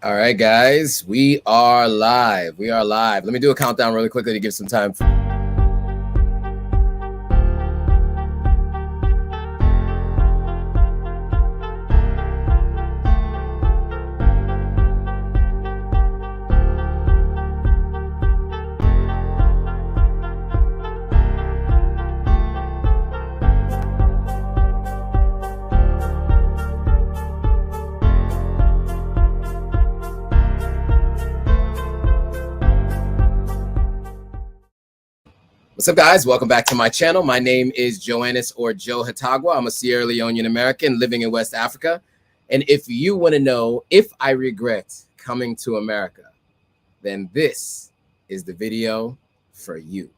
All right, guys, we are live. We are live. Let me do a countdown really quickly to give some time. What's up, guys? Welcome back to my channel. My name is Joannis or Joe Hatagwa. I'm a Sierra Leonean American living in West Africa. And if you want to know if I regret coming to America, then this is the video for you.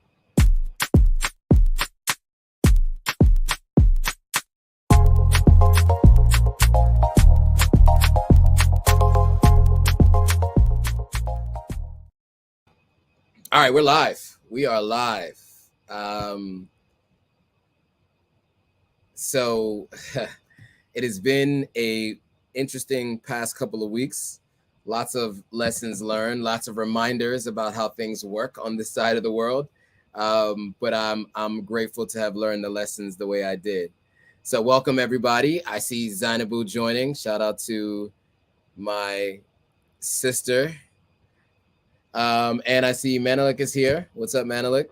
All right, we're live. We are live. So it has been a interesting past couple of weeks. Lots of lessons learned, lots of reminders about how things work on this side of the world. But I'm grateful to have learned the lessons the way I did. So welcome everybody. I see Zainabu joining. Shout out to my sister. And I see Manelik is here. What's up, Manelik?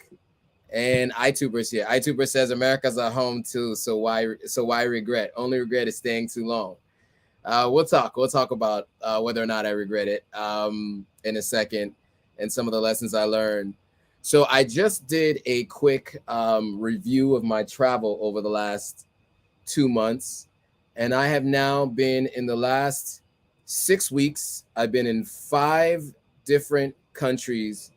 And iTuber's here. iTuber says America's our home too, so why regret? Only regret is staying too long. We'll talk about whether or not I regret it in a second, and some of the lessons I learned. So I just did a quick review of my travel over the last 2 months, and I have now been in the last 6 weeks. I've been in 5 different countries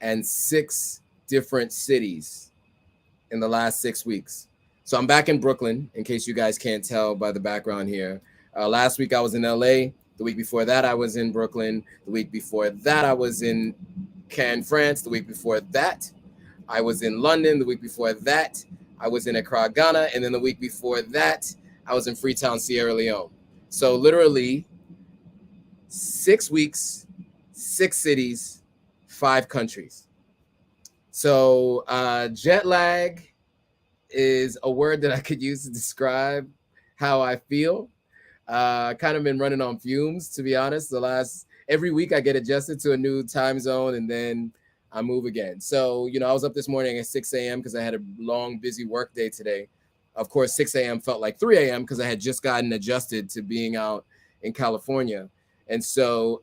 and 6 different cities in the last 6 weeks. So I'm back in Brooklyn, in case you guys can't tell by the background here. Last week I was in LA. The week before that I was in Brooklyn. The week before that I was in Cannes, France. The week before that I was in London. The week before that I was in Accra, Ghana. And then the week before that I was in Freetown, Sierra Leone. So literally 6 weeks, 6 cities, 5 countries. So jet lag is a word that I could use to describe how I feel. Kind of been running on fumes, to be honest. Every week I get adjusted to a new time zone and then I move again. So, I was up this morning at 6 a.m. because I had a long, busy work day today. Of course, 6 a.m. felt like 3 a.m. because I had just gotten adjusted to being out in California. And so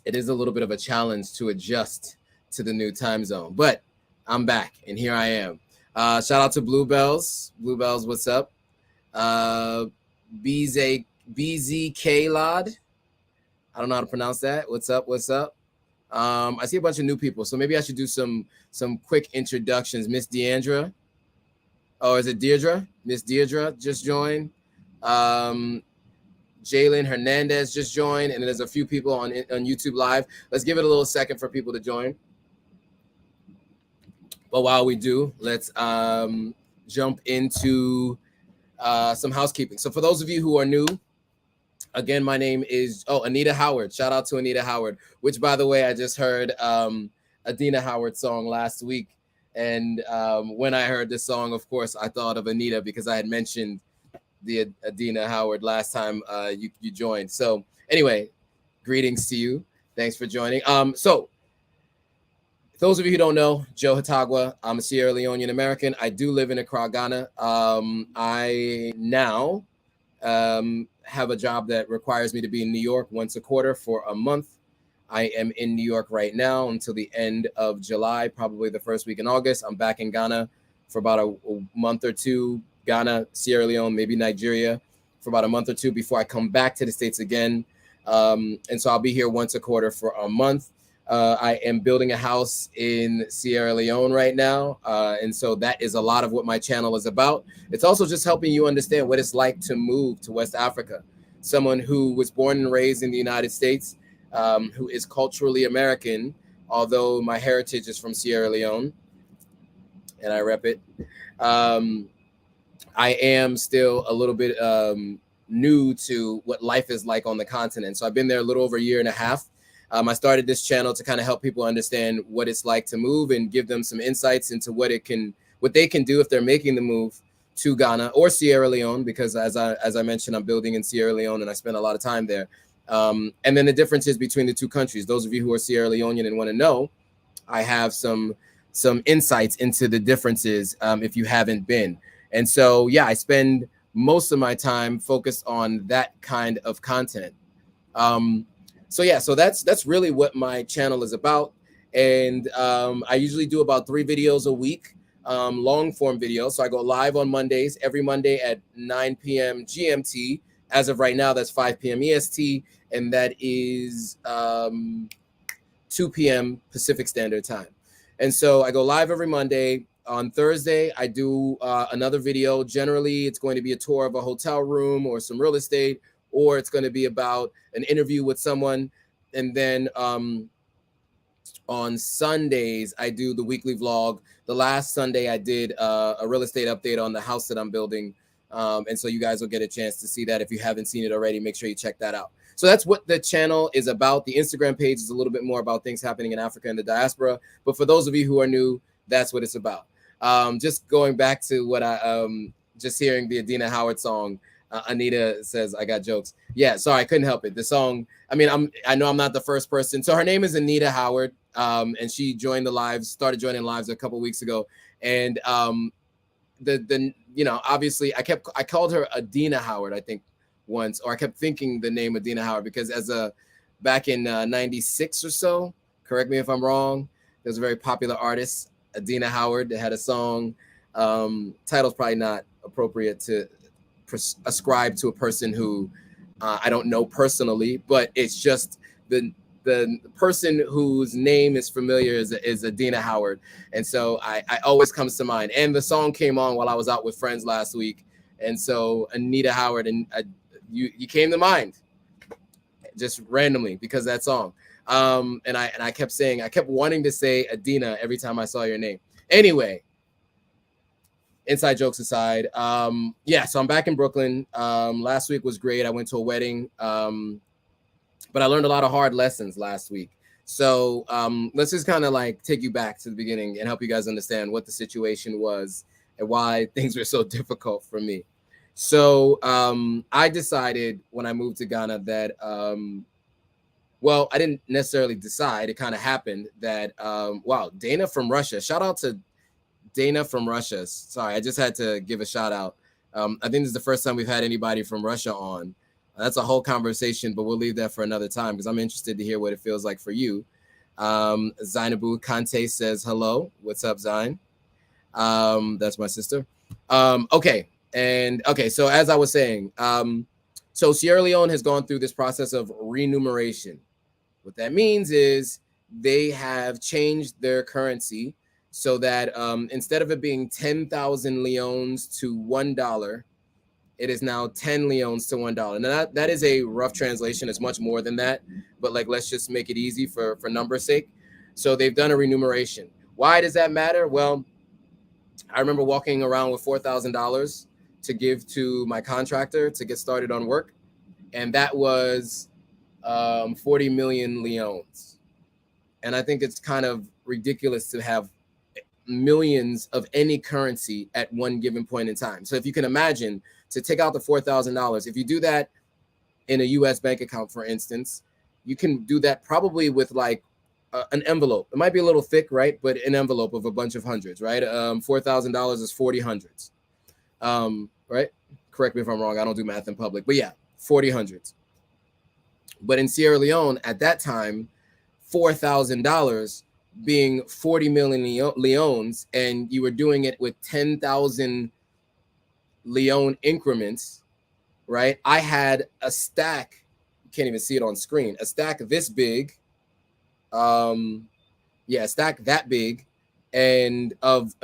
it is a little bit of a challenge to adjust to the new time zone, but I'm back and here I am. Shout out to Bluebells. Bluebells, what's up? BZK Lod. I don't know how to pronounce that. What's up? I see a bunch of new people, so maybe I should do some quick introductions. Miss Deandra. Oh, is it Deirdre? Miss Deirdre just joined. Jalen Hernandez just joined, and there's a few people on YouTube Live. Let's give it a little second for people to join. But while we do, let's jump into some housekeeping. So for those of you who are new, again, my name is Anita Howard. Shout out to Anita Howard, which, by the way, I just heard Adina Howard's song last week. And when I heard this song, of course, I thought of Anita because I had mentioned the Adina Howard last time you joined. So anyway, greetings to you. Thanks for joining. So those of you who don't know, Joe Hatagwa, I'm a Sierra Leonean American. I do live in Accra, Ghana. I now have a job that requires me to be in New York once a quarter for a month. I am in New York right now until the end of July, probably the first week in August. I'm back in Ghana for about a month or two. Ghana, Sierra Leone, maybe Nigeria for about a month or two before I come back to the States again. And so I'll be here once a quarter for a month. I am building a house in Sierra Leone right now. And so that is a lot of what my channel is about. It's also just helping you understand what it's like to move to West Africa. Someone who was born and raised in the United States, who is culturally American, although my heritage is from Sierra Leone and I rep it. I am still a little bit new to what life is like on the continent. So I've been there a little over a year and a half. I started this channel to kind of help people understand what it's like to move and give them some insights into what they can do if they're making the move to Ghana or Sierra Leone, because as I mentioned, I'm building in Sierra Leone and I spend a lot of time there. And then the differences between the two countries. Those of you who are Sierra Leonean and want to know, I have some insights into the differences if you haven't been. And so, yeah, I spend most of my time focused on that kind of content. So yeah, so that's really what my channel is about. And I usually do about 3 videos a week, long form videos. So I go live on Mondays, every Monday at 9 p.m. GMT. As of right now, that's 5 p.m. EST, and that is 2 p.m. Pacific Standard Time. And so I go live every Monday. On Thursday, I do another video. Generally, it's going to be a tour of a hotel room or some real estate, or it's going to be about an interview with someone. And then on Sundays, I do the weekly vlog. The last Sunday, I did a real estate update on the house that I'm building. And so you guys will get a chance to see that. If you haven't seen it already, make sure you check that out. So that's what the channel is about. The Instagram page is a little bit more about things happening in Africa and the diaspora. But for those of you who are new, that's what it's about. Just going back to what just hearing the Adina Howard song. Anita says, I got jokes. Yeah, sorry, I couldn't help it. The song, I mean, I know I'm not the first person. So her name is Anita Howard, and she joined the lives, started joining lives a couple weeks ago. And the you know, obviously I called her Adina Howard, I think once, or I kept thinking the name Adina Howard because back in 96 or so, correct me if I'm wrong, there's a very popular artist, Adina Howard, that had a song. Title's probably not appropriate to ascribe to a person who I don't know personally, but it's just the person whose name is familiar is Adina Howard. And so I always comes to mind. And the song came on while I was out with friends last week. And so Anita Howard, and you came to mind just randomly because of that song. And I kept wanting to say Adina every time I saw your name. Anyway, inside jokes aside, yeah, so I'm back in Brooklyn. Last week was great. I went to a wedding, but I learned a lot of hard lessons last week. So let's just kind of like take you back to the beginning and help you guys understand what the situation was and why things were so difficult for me. So I decided when I moved to Ghana that, well, I didn't necessarily decide. It kind of happened that, wow, Dana from Russia. Shout out to Dana from Russia. Sorry, I just had to give a shout out. I think this is the first time we've had anybody from Russia on. That's a whole conversation, but we'll leave that for another time because I'm interested to hear what it feels like for you. Zainabu Kante says hello. What's up, Zain? That's my sister. Okay. So as I was saying, so Sierra Leone has gone through this process of renumeration. What that means is they have changed their currency so that instead of it being 10,000 leones to $1, it is now 10 leones to $1. Now that is a rough translation. It's much more than that, but like, let's just make it easy for number's sake. So they've done a renumeration. Why does that matter? Well, I remember walking around with $4,000 to give to my contractor to get started on work. And that was 40 million leones. And I think it's kind of ridiculous to have millions of any currency at one given point in time. So if you can imagine, to take out the $4,000, if you do that in a US bank account, for instance, you can do that probably with like an envelope. It might be a little thick, right? But an envelope of a bunch of hundreds, right? $4,000 is 40 hundreds, right? Correct me if I'm wrong. I don't do math in public, but yeah, 40 hundreds. But in Sierra Leone at that time, $4,000 being 40 million leones, and you were doing it with 10,000 leone increments, right? I had a stack, you can't even see it on screen, a stack this big, yeah, a stack that big, and of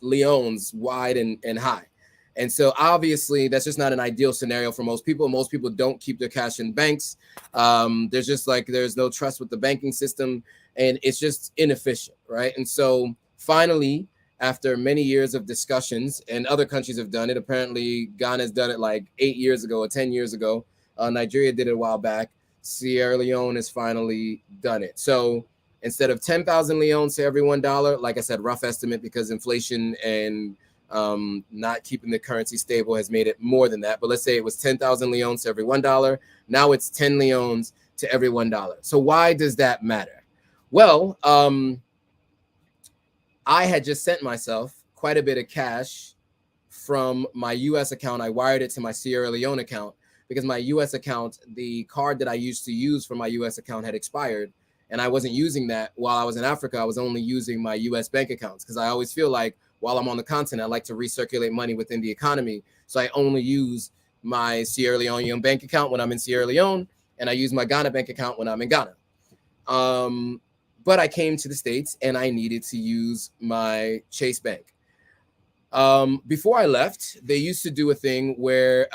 leones wide and high. And so obviously that's just not an ideal scenario for most people. Most people don't keep their cash in banks. There's just like, there's no trust with the banking system, and it's just inefficient, right? And so finally, after many years of discussions, and other countries have done it. Apparently, Ghana's done it like 8 years ago or 10 years ago. Nigeria did it a while back. Sierra Leone has finally done it. So instead of 10,000 leones to every $1, like I said, rough estimate because inflation and not keeping the currency stable has made it more than that. But let's say it was 10,000 leones to every $1. Now it's 10 leones to every $1. So why does that matter? Well, I had just sent myself quite a bit of cash from my US account. I wired it to my Sierra Leone account because my US account, the card that I used to use for my US account had expired. And I wasn't using that while I was in Africa. I was only using my US bank accounts because I always feel like while I'm on the continent, I like to recirculate money within the economy. So I only use my Sierra Leone bank account when I'm in Sierra Leone, and I use my Ghana bank account when I'm in Ghana. But I came to the States and I needed to use my Chase Bank. Before I left, they used to do a thing where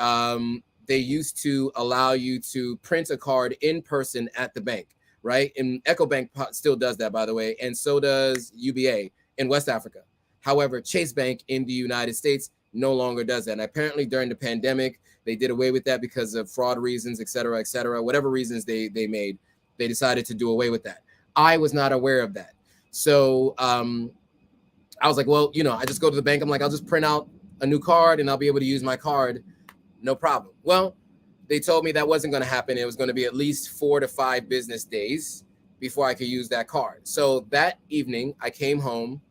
they used to allow you to print a card in person at the bank, right? And EcoBank still does that, by the way, and so does UBA in West Africa. However, Chase Bank in the United States no longer does that. And apparently during the pandemic, they did away with that because of fraud reasons, et cetera, whatever reasons they made, they decided to do away with that. I was not aware of that. So I was like, well, I just go to the bank. I'm like, I'll just print out a new card and I'll be able to use my card. No problem. Well, they told me that wasn't going to happen. It was going to be at least 4 to 5 business days before I could use that card. So that evening I came home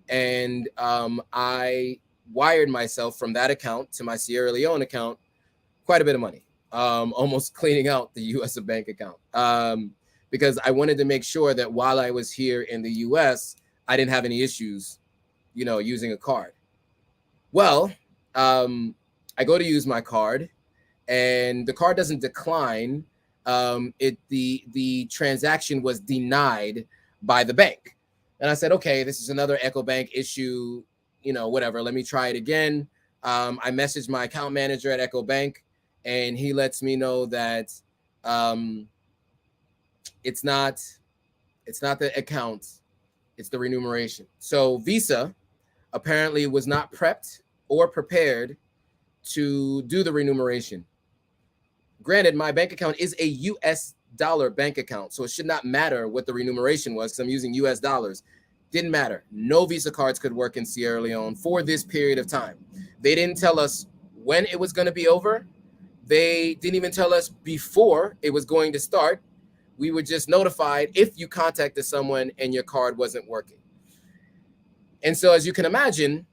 and I wired myself from that account to my Sierra Leone account quite a bit of money, almost cleaning out the US bank account, because I wanted to make sure that while I was here in the US, I didn't have any issues, using a card. Well, I go to use my card and the card doesn't decline. The transaction was denied by the bank. And I said, okay, this is another EcoBank issue, whatever. Let me try it again. I messaged my account manager at EcoBank, and he lets me know that it's not the account, it's the remuneration. So Visa apparently was not prepped or prepared to do the remuneration. Granted, my bank account is a US dollar bank account, so it should not matter what the remuneration was because I'm using US dollars. Didn't matter. No Visa cards could work in Sierra Leone for this period of time. They didn't tell us when it was going to be over. They didn't even tell us before it was going to start. We were just notified if you contacted someone and your card wasn't working. And so, as you can imagine,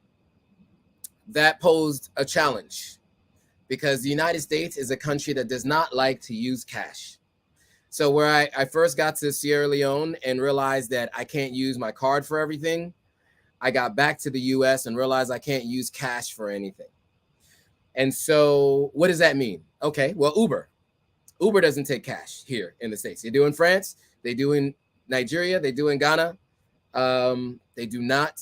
that posed a challenge because the United States is a country that does not like to use cash. So where I first got to Sierra Leone and realized that I can't use my card for everything, I got back to the US and realized I can't use cash for anything. And so what does that mean? Okay, well, Uber doesn't take cash here in the States. They do in France, they do in Nigeria, they do in Ghana. They do not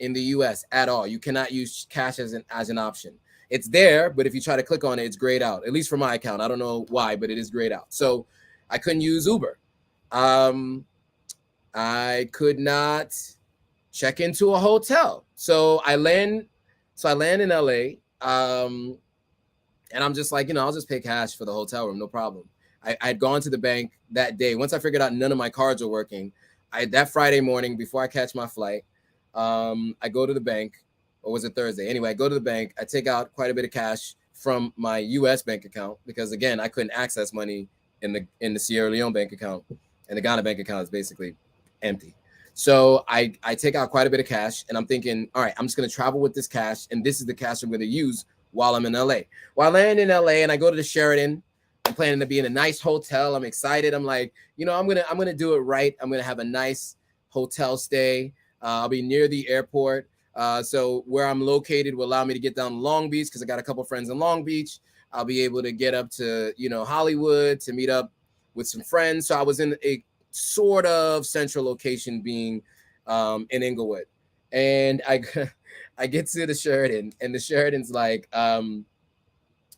in the US at all. You cannot use cash as an option. It's there, but if you try to click on it, it's grayed out, at least for my account. I don't know why, but it is grayed out. So I couldn't use Uber. I could not check into a hotel. So I land in LA. And I'm just like, I'll just pay cash for the hotel room, no problem. I'd gone to the bank that day. Once I figured out none of my cards were working, that Friday morning before I catch my flight, I go to the bank, or was it Thursday? Anyway, I go to the bank. I take out quite a bit of cash from my US bank account because, again, I couldn't access money in the Sierra Leone bank account, and the Ghana bank account is basically empty. So I take out quite a bit of cash, and I'm thinking, all right, I'm just going to travel with this cash, and this is the cash I'm going to use while I'm in LA. Well, I land in LA, and I go to the Sheraton. I'm planning to be in a nice hotel. I'm excited. I'm like, I'm gonna do it right. I'm gonna have a nice hotel stay. I'll be near the airport. So where I'm located will allow me to get down to Long Beach because I got a couple friends in Long Beach. I'll be able to get up to, Hollywood to meet up with some friends. So I was in a sort of central location being in Inglewood. And I get to the Sheraton, and the Sheraton's like,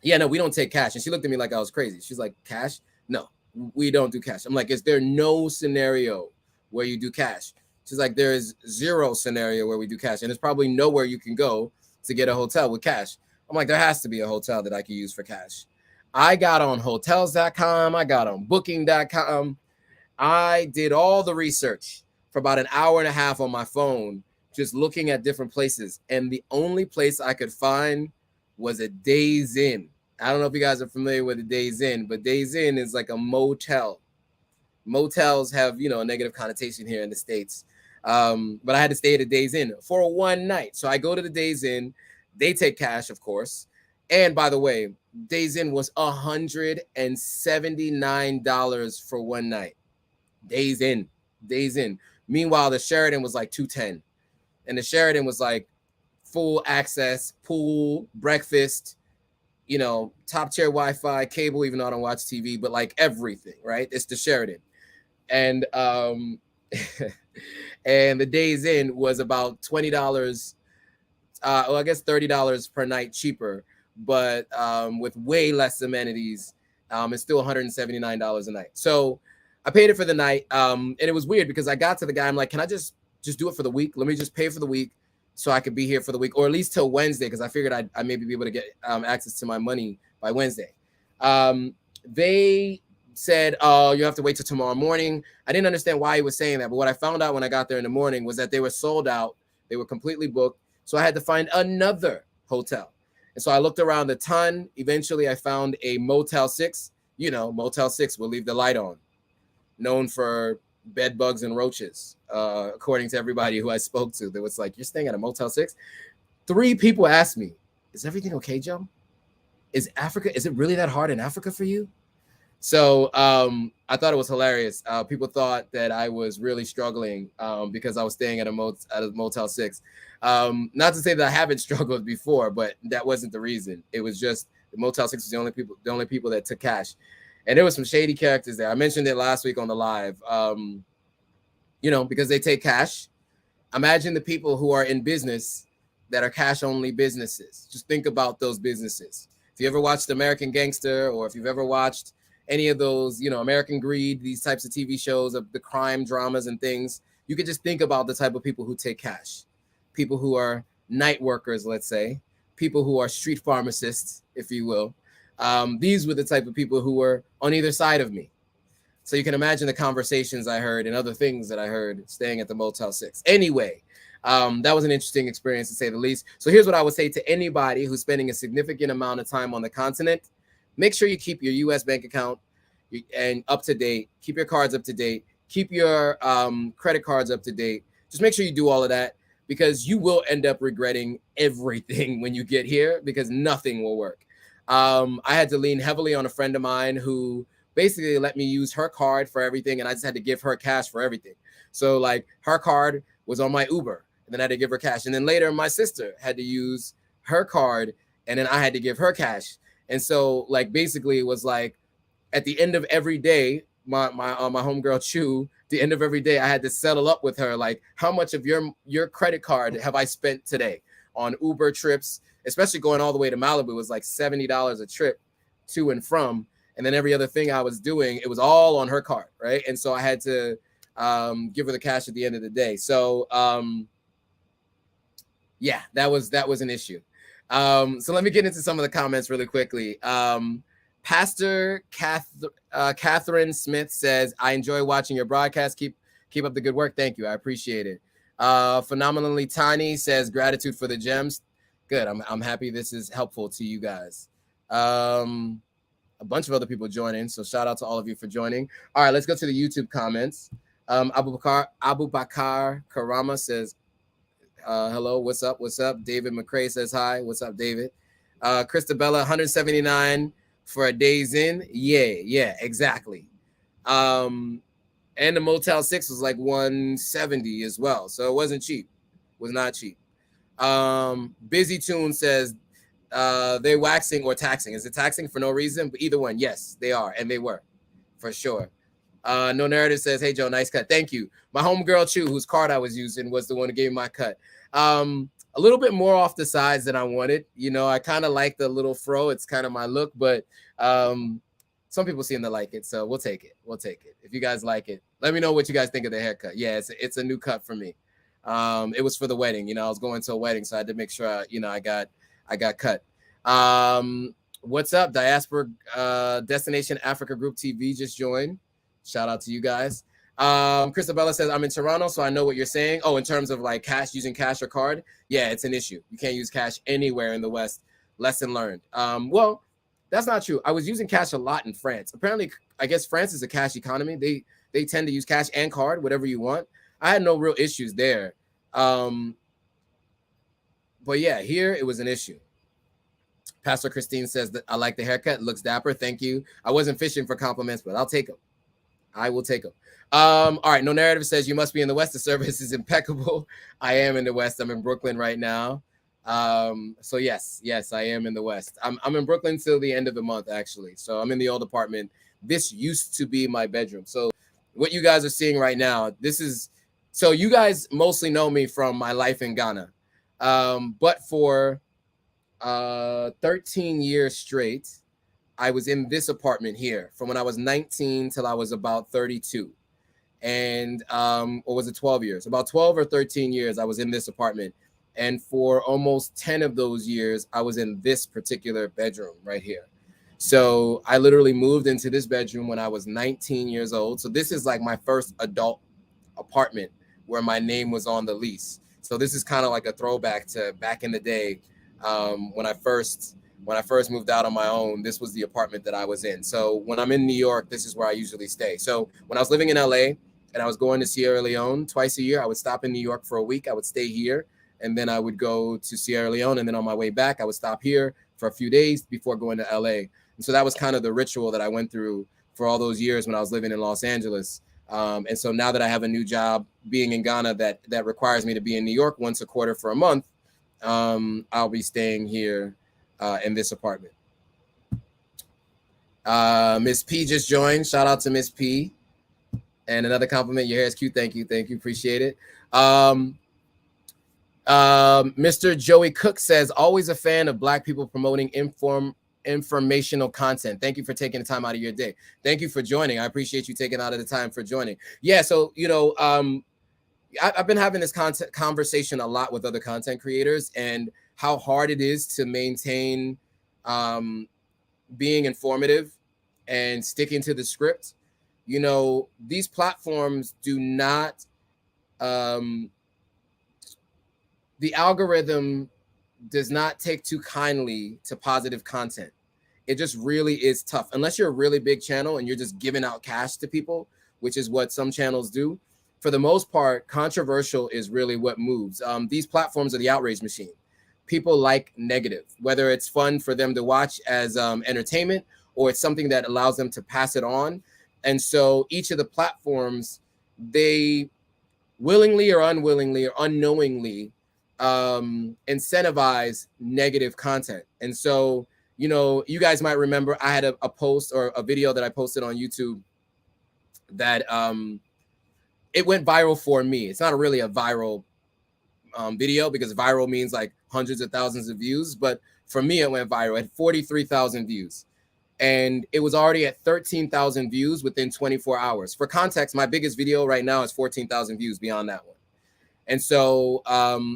yeah, no, we don't take cash. And she looked at me like I was crazy. She's like, cash? No, we don't do cash. I'm like, is there no scenario where you do cash? She's like, there is zero scenario where we do cash, and there's probably nowhere you can go to get a hotel with cash. I'm like, there has to be a hotel that I can use for cash. I got on hotels.com. I got on booking.com. I did all the research for about an hour and a half on my phone, just looking at different places. And the only place I could find was a Days Inn. I don't know if you guys are familiar with a Days Inn, but Days Inn is like a motel. Motels have, a negative connotation here in the States. But I had to stay at a Days Inn for one night. So I go to the Days Inn. They take cash, of course. And by the way, Days Inn was $179 for one night. Days Inn. Meanwhile, the Sheraton was like $210. And the Sheraton was like full access, pool, breakfast, top tier Wi-Fi, cable, even though I don't watch TV, but like everything, right? It's the Sheraton. And and the Days Inn was about $20, I guess $30 per night cheaper, but with way less amenities. It's still $179 a night. So I paid it for the night. And it was weird because I got to the guy, I'm like, can I just do it for the week? Let me just pay for the week so I could be here for the week, or at least till Wednesday, because I figured I'd maybe be able to get access to my money by Wednesday. They said, oh, you have to wait till tomorrow morning. I didn't understand why he was saying that, but what I found out when I got there in the morning was that they were sold out. They were completely booked. So I had to find another hotel. And so I looked around a ton. Eventually I found a Motel 6. Motel 6 will leave the light on. Known for bed bugs and roaches, according to everybody who I spoke to. They was like, you're staying at a Motel 6? 3 people asked me, is everything okay, Joe? Is it really that hard in Africa for you? So I thought it was hilarious. People thought that I was really struggling because I was staying at a Motel 6. Not to say that I haven't struggled before, but that wasn't the reason. It was just the Motel 6 was the only people that took cash. And there was some shady characters there. I mentioned it last week on the live, because they take cash. Imagine the people who are in business that are cash-only businesses. Just think about those businesses. If you ever watched American Gangster, or if you've ever watched any of those, American Greed, these types of TV shows of the crime dramas and things, you could just think about the type of people who take cash. People who are night workers, let's say. People who are street pharmacists, if you will. These were the type of people who were on either side of me. So you can imagine the conversations I heard and other things that I heard staying at the Motel 6. Anyway, that was an interesting experience, to say the least. So here's what I would say to anybody who's spending a significant amount of time on the continent. Make sure you keep your U.S. bank account and up to date. Keep your cards up to date. Keep your credit cards up to date. Just make sure you do all of that, because you will end up regretting everything when you get here, because nothing will work. I had to lean heavily on a friend of mine who basically let me use her card for everything, and I just had to give her cash for everything. So like her card was on my Uber, and then I had to give her cash. And then later my sister had to use her card, and then I had to give her cash. And so like basically it was like at the end of every day, my homegirl Chu, the end of every day, I had to settle up with her, like, how much of your credit card have I spent today on Uber trips, especially going all the way to Malibu. It was like $70 a trip to and from. And then every other thing I was doing, it was all on her card, right? And so I had to give her the cash at the end of the day. So yeah, that was an issue. So let me get into some of the comments really quickly. Pastor Catherine Smith says, I enjoy watching your broadcast. Keep up the good work. Thank you. I appreciate it. Phenomenally Tiny says, gratitude for the gems. Good. I'm happy this is helpful to you guys. A bunch of other people joining, so shout out to all of you for joining. All right, let's go to the YouTube comments. Abu Bakar Karama says, hello, what's up? David McCrae says hi. What's up, David? Christabella, 179 for a Days Inn. Yeah, exactly. And the Motel 6 was like 170 as well, so it wasn't cheap. Was not cheap. Busy Tune says, they're waxing or taxing. Is it taxing for no reason? But either one, yes, they are, and they were, for sure. No Narrative says, hey, Joe, nice cut. Thank you. My homegirl, Chu, whose card I was using, was the one who gave me my cut. A little bit more off the sides than I wanted. I kind of like the little fro. It's kind of my look, but some people seem to like it, so we'll take it. We'll take it. If you guys like it, let me know what you guys think of the haircut. Yeah, it's a new cut for me. It was for the wedding. You know, I was going to a wedding, so I had to make sure I got cut. What's up, Diaspora Destination Africa Group TV just joined. Shout out to you guys. Christabella says, I'm in Toronto, so I know what you're saying. Oh, in terms of like cash, using cash or card. Yeah, it's an issue. You can't use cash anywhere in the West. Lesson learned. Well, that's not true. I was using cash a lot in France. Apparently, I guess France is a cash economy. They tend to use cash and card, whatever you want. I had no real issues there. But yeah, here it was an issue. Pastor Christine says that I like the haircut. It looks dapper. Thank you. I wasn't fishing for compliments, but I'll take them. I will take them. All right. No Narrative says you must be in the West. The service is impeccable. I am in the West. I'm in Brooklyn right now. So yes, I am in the West. I'm in Brooklyn till the end of the month, actually. So I'm in the old apartment. This used to be my bedroom. So what you guys are seeing right now, so you guys mostly know me from my life in Ghana. But for 13 years straight, I was in this apartment here from when I was 19 till I was about 32. And or was it 12 years? About 12 or 13 years I was in this apartment. And for almost 10 of those years, I was in this particular bedroom right here. So I literally moved into this bedroom when I was 19 years old. So this is like my first adult apartment where my name was on the lease. So this is kind of like a throwback to back in the day. When I first moved out on my own, this was the apartment that I was in. So when I'm in New York, this is where I usually stay. So when I was living in LA and I was going to Sierra Leone twice a year, I would stop in New York for a week. I would stay here, and then I would go to Sierra Leone. And then on my way back, I would stop here for a few days before going to LA. And so that was kind of the ritual that I went through for all those years when I was living in Los Angeles. And so now that I have a new job being in Ghana that requires me to be in New York once a quarter for a month, I'll be staying here in this apartment. Miss P just joined. Shout out to Miss P. And another compliment. Your hair is cute. Thank you. Appreciate it. Mr. Joey Cook says, always a fan of Black people promoting informational content. Thank you for taking the time out of your day. Thank you for joining. I appreciate you taking out of the time for joining. Yeah. So, I've been having this conversation a lot with other content creators and how hard it is to maintain being informative and sticking to the script. These platforms do not, the algorithm does not take too kindly to positive content. It just really is tough. Unless you're a really big channel and you're just giving out cash to people, which is what some channels do. For the most part, controversial is really what moves. These platforms are the outrage machine. People like negative, whether it's fun for them to watch as entertainment or it's something that allows them to pass it on. And so each of the platforms, they willingly or unwillingly or unknowingly incentivize negative content. And so, you guys might remember I had a post or a video that I posted on YouTube that it went viral for me. It's not really a viral video because viral means like hundreds of thousands of views. But for me, it went viral at 43,000 views. And it was already at 13,000 views within 24 hours. For context, my biggest video right now is 14,000 views beyond that one. And so,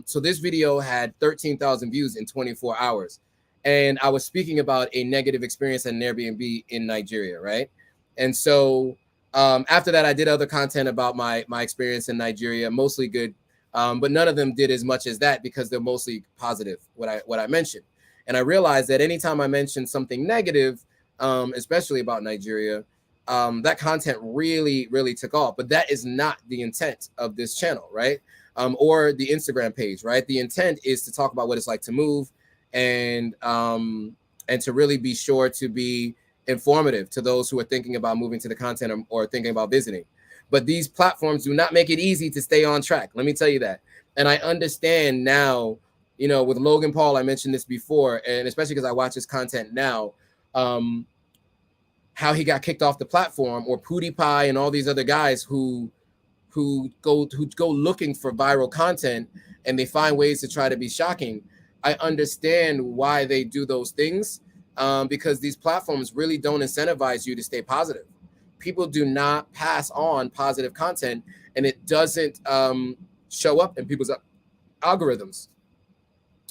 so this video had 13,000 views in 24 hours. And I was speaking about a negative experience at an Airbnb in Nigeria, right? And so after that, I did other content about my experience in Nigeria, mostly good, but none of them did as much as that because they're mostly positive, what I mentioned. And I realized that anytime I mentioned something negative, especially about Nigeria, that content really, really took off. But that is not the intent of this channel, right? Or the Instagram page, right? The intent is to talk about what it's like to move and to really be sure to be informative to those who are thinking about moving to the continent or thinking about visiting. But these platforms do not make it easy to stay on track. Let me tell you that. And I understand now, with Logan Paul, I mentioned this before, and especially because I watch his content now, how he got kicked off the platform, or PewDiePie and all these other guys who go looking for viral content and they find ways to try to be shocking. I understand why they do those things. because these platforms really don't incentivize you to stay positive. People do not pass on positive content, and it doesn't show up in people's algorithms.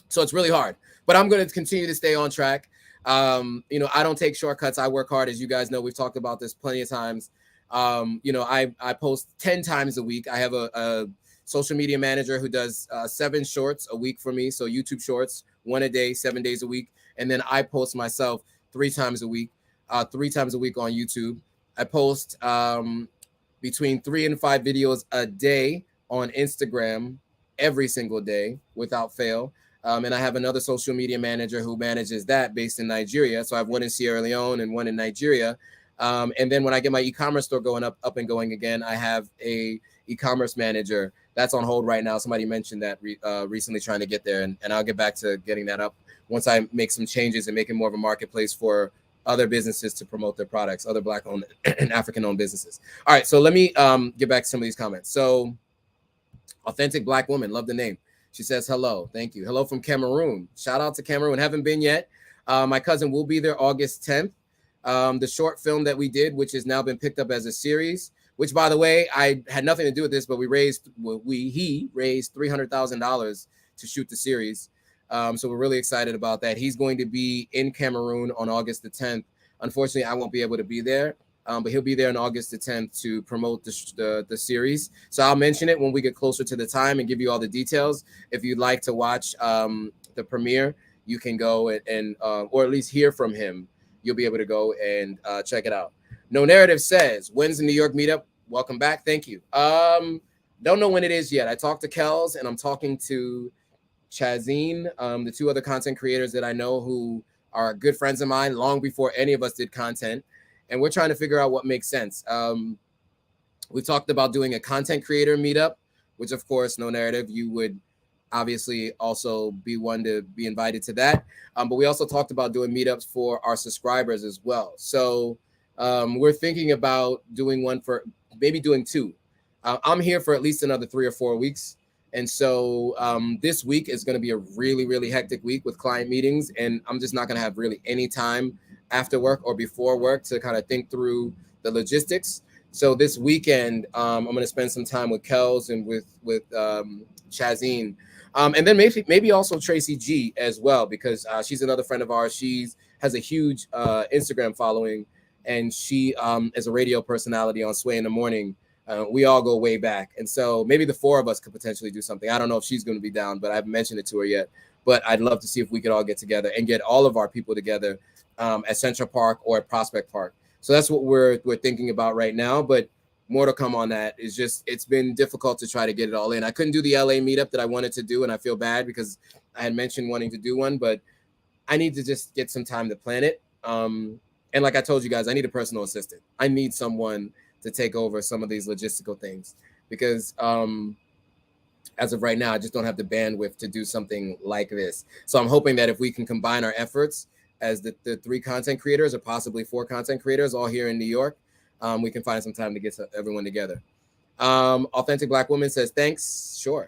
So it's really hard, but I'm going to continue to stay on track. I don't take shortcuts. I work hard. As you guys know, we've talked about this plenty of times. I post 10 times a week. I have a social media manager who does 7 shorts a week for me. So YouTube shorts, 1 a day, 7 days a week. And then I post myself 3 times a week on YouTube. I post between 3 and 5 videos a day on Instagram every single day without fail. And I have another social media manager who manages that based in Nigeria. So I have one in Sierra Leone and one in Nigeria. And then when I get my e-commerce store up and going again, I have a e-commerce manager that's on hold right now. Somebody mentioned that recently, trying to get there, and I'll get back to getting that up once I make some changes and make it more of a marketplace for other businesses to promote their products, other Black-owned and African-owned businesses. All right, so let me get back to some of these comments. So, Authentic Black Woman, love the name. She says, hello, thank you. Hello from Cameroon. Shout out to Cameroon. Haven't been yet. My cousin will be there August 10th. The short film that we did, which has now been picked up as a series, which, by the way, I had nothing to do with this, but he raised $300,000 to shoot the series. So we're really excited about that. He's going to be in Cameroon on August the 10th. Unfortunately, I won't be able to be there, but he'll be there on August the 10th to promote the series. So I'll mention it when we get closer to the time and give you all the details. If you'd like to watch the premiere, you can go and or at least hear from him. You'll be able to go and check it out. No Narrative says, when's the New York meetup? Welcome back. Thank you. Don't know when it is yet. I talked to Kels and I'm talking to Chazine, the 2 other content creators that I know who are good friends of mine long before any of us did content. And we're trying to figure out what makes sense. We talked about doing a content creator meetup, which of course, No Narrative, you would obviously also be one to be invited to that. But we also talked about doing meetups for our subscribers as well. So we're thinking about doing one for maybe doing 2. I'm here for at least another 3 or 4 weeks. And so this week is going to be a really, really hectic week with client meetings. And I'm just not going to have really any time after work or before work to kind of think through the logistics. So this weekend, I'm going to spend some time with Kels and with Chazine. And then maybe also Tracy G as well, because she's another friend of ours. She has a huge Instagram following, and she is a radio personality on Sway in the Morning. We all go way back. And so maybe the 4 of us could potentially do something. I don't know if she's going to be down, but I haven't mentioned it to her yet. But I'd love to see if we could all get together and get all of our people together at Central Park or at Prospect Park. So that's what we're thinking about right now. But more to come on that. It's been difficult to try to get it all in. I couldn't do the LA meetup that I wanted to do, and I feel bad because I had mentioned wanting to do one, but I need to just get some time to plan it. And like I told you guys, I need a personal assistant. I need someone to take over some of these logistical things because as of right now, I just don't have the bandwidth to do something like this. So I'm hoping that if we can combine our efforts as the 3 content creators or possibly 4 content creators all here in New York, we can find some time to get everyone together. Authentic Black Woman says, thanks. Sure.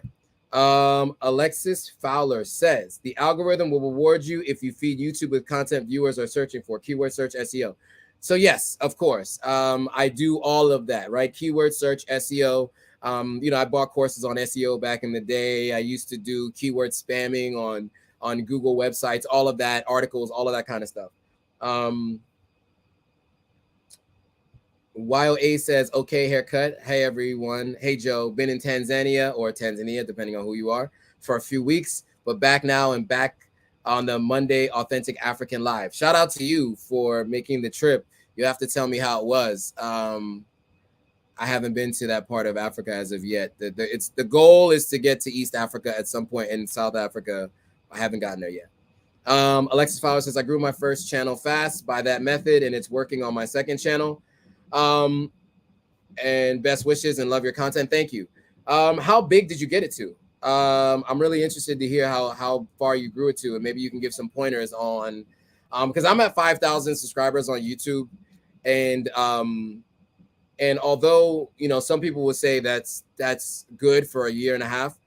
Alexis Fowler says, the algorithm will reward you if you feed YouTube with content viewers are searching for, keyword search, SEO. So yes, of course. I do all of that, right? Keyword search, SEO. I bought courses on SEO back in the day. I used to do keyword spamming on Google websites, all of that, articles, all of that kind of stuff. While A says, okay, haircut. Hey, everyone. Hey, Joe. Been in Tanzania, depending on who you are, for a few weeks, but back now and back on the Monday Authentic African Live. Shout out to you for making the trip. You have to tell me how it was. I haven't been to that part of Africa as of yet. The goal is to get to East Africa at some point, in South Africa. I haven't gotten there yet. Alexis Fowler says, I grew my first channel fast by that method, and it's working on my second channel. And best wishes and love your content. Thank you. How big did you get it to? I'm really interested to hear how far you grew it to, and maybe you can give some pointers on, because I'm at 5,000 subscribers on YouTube, and although some people would say that's good for a year and a half,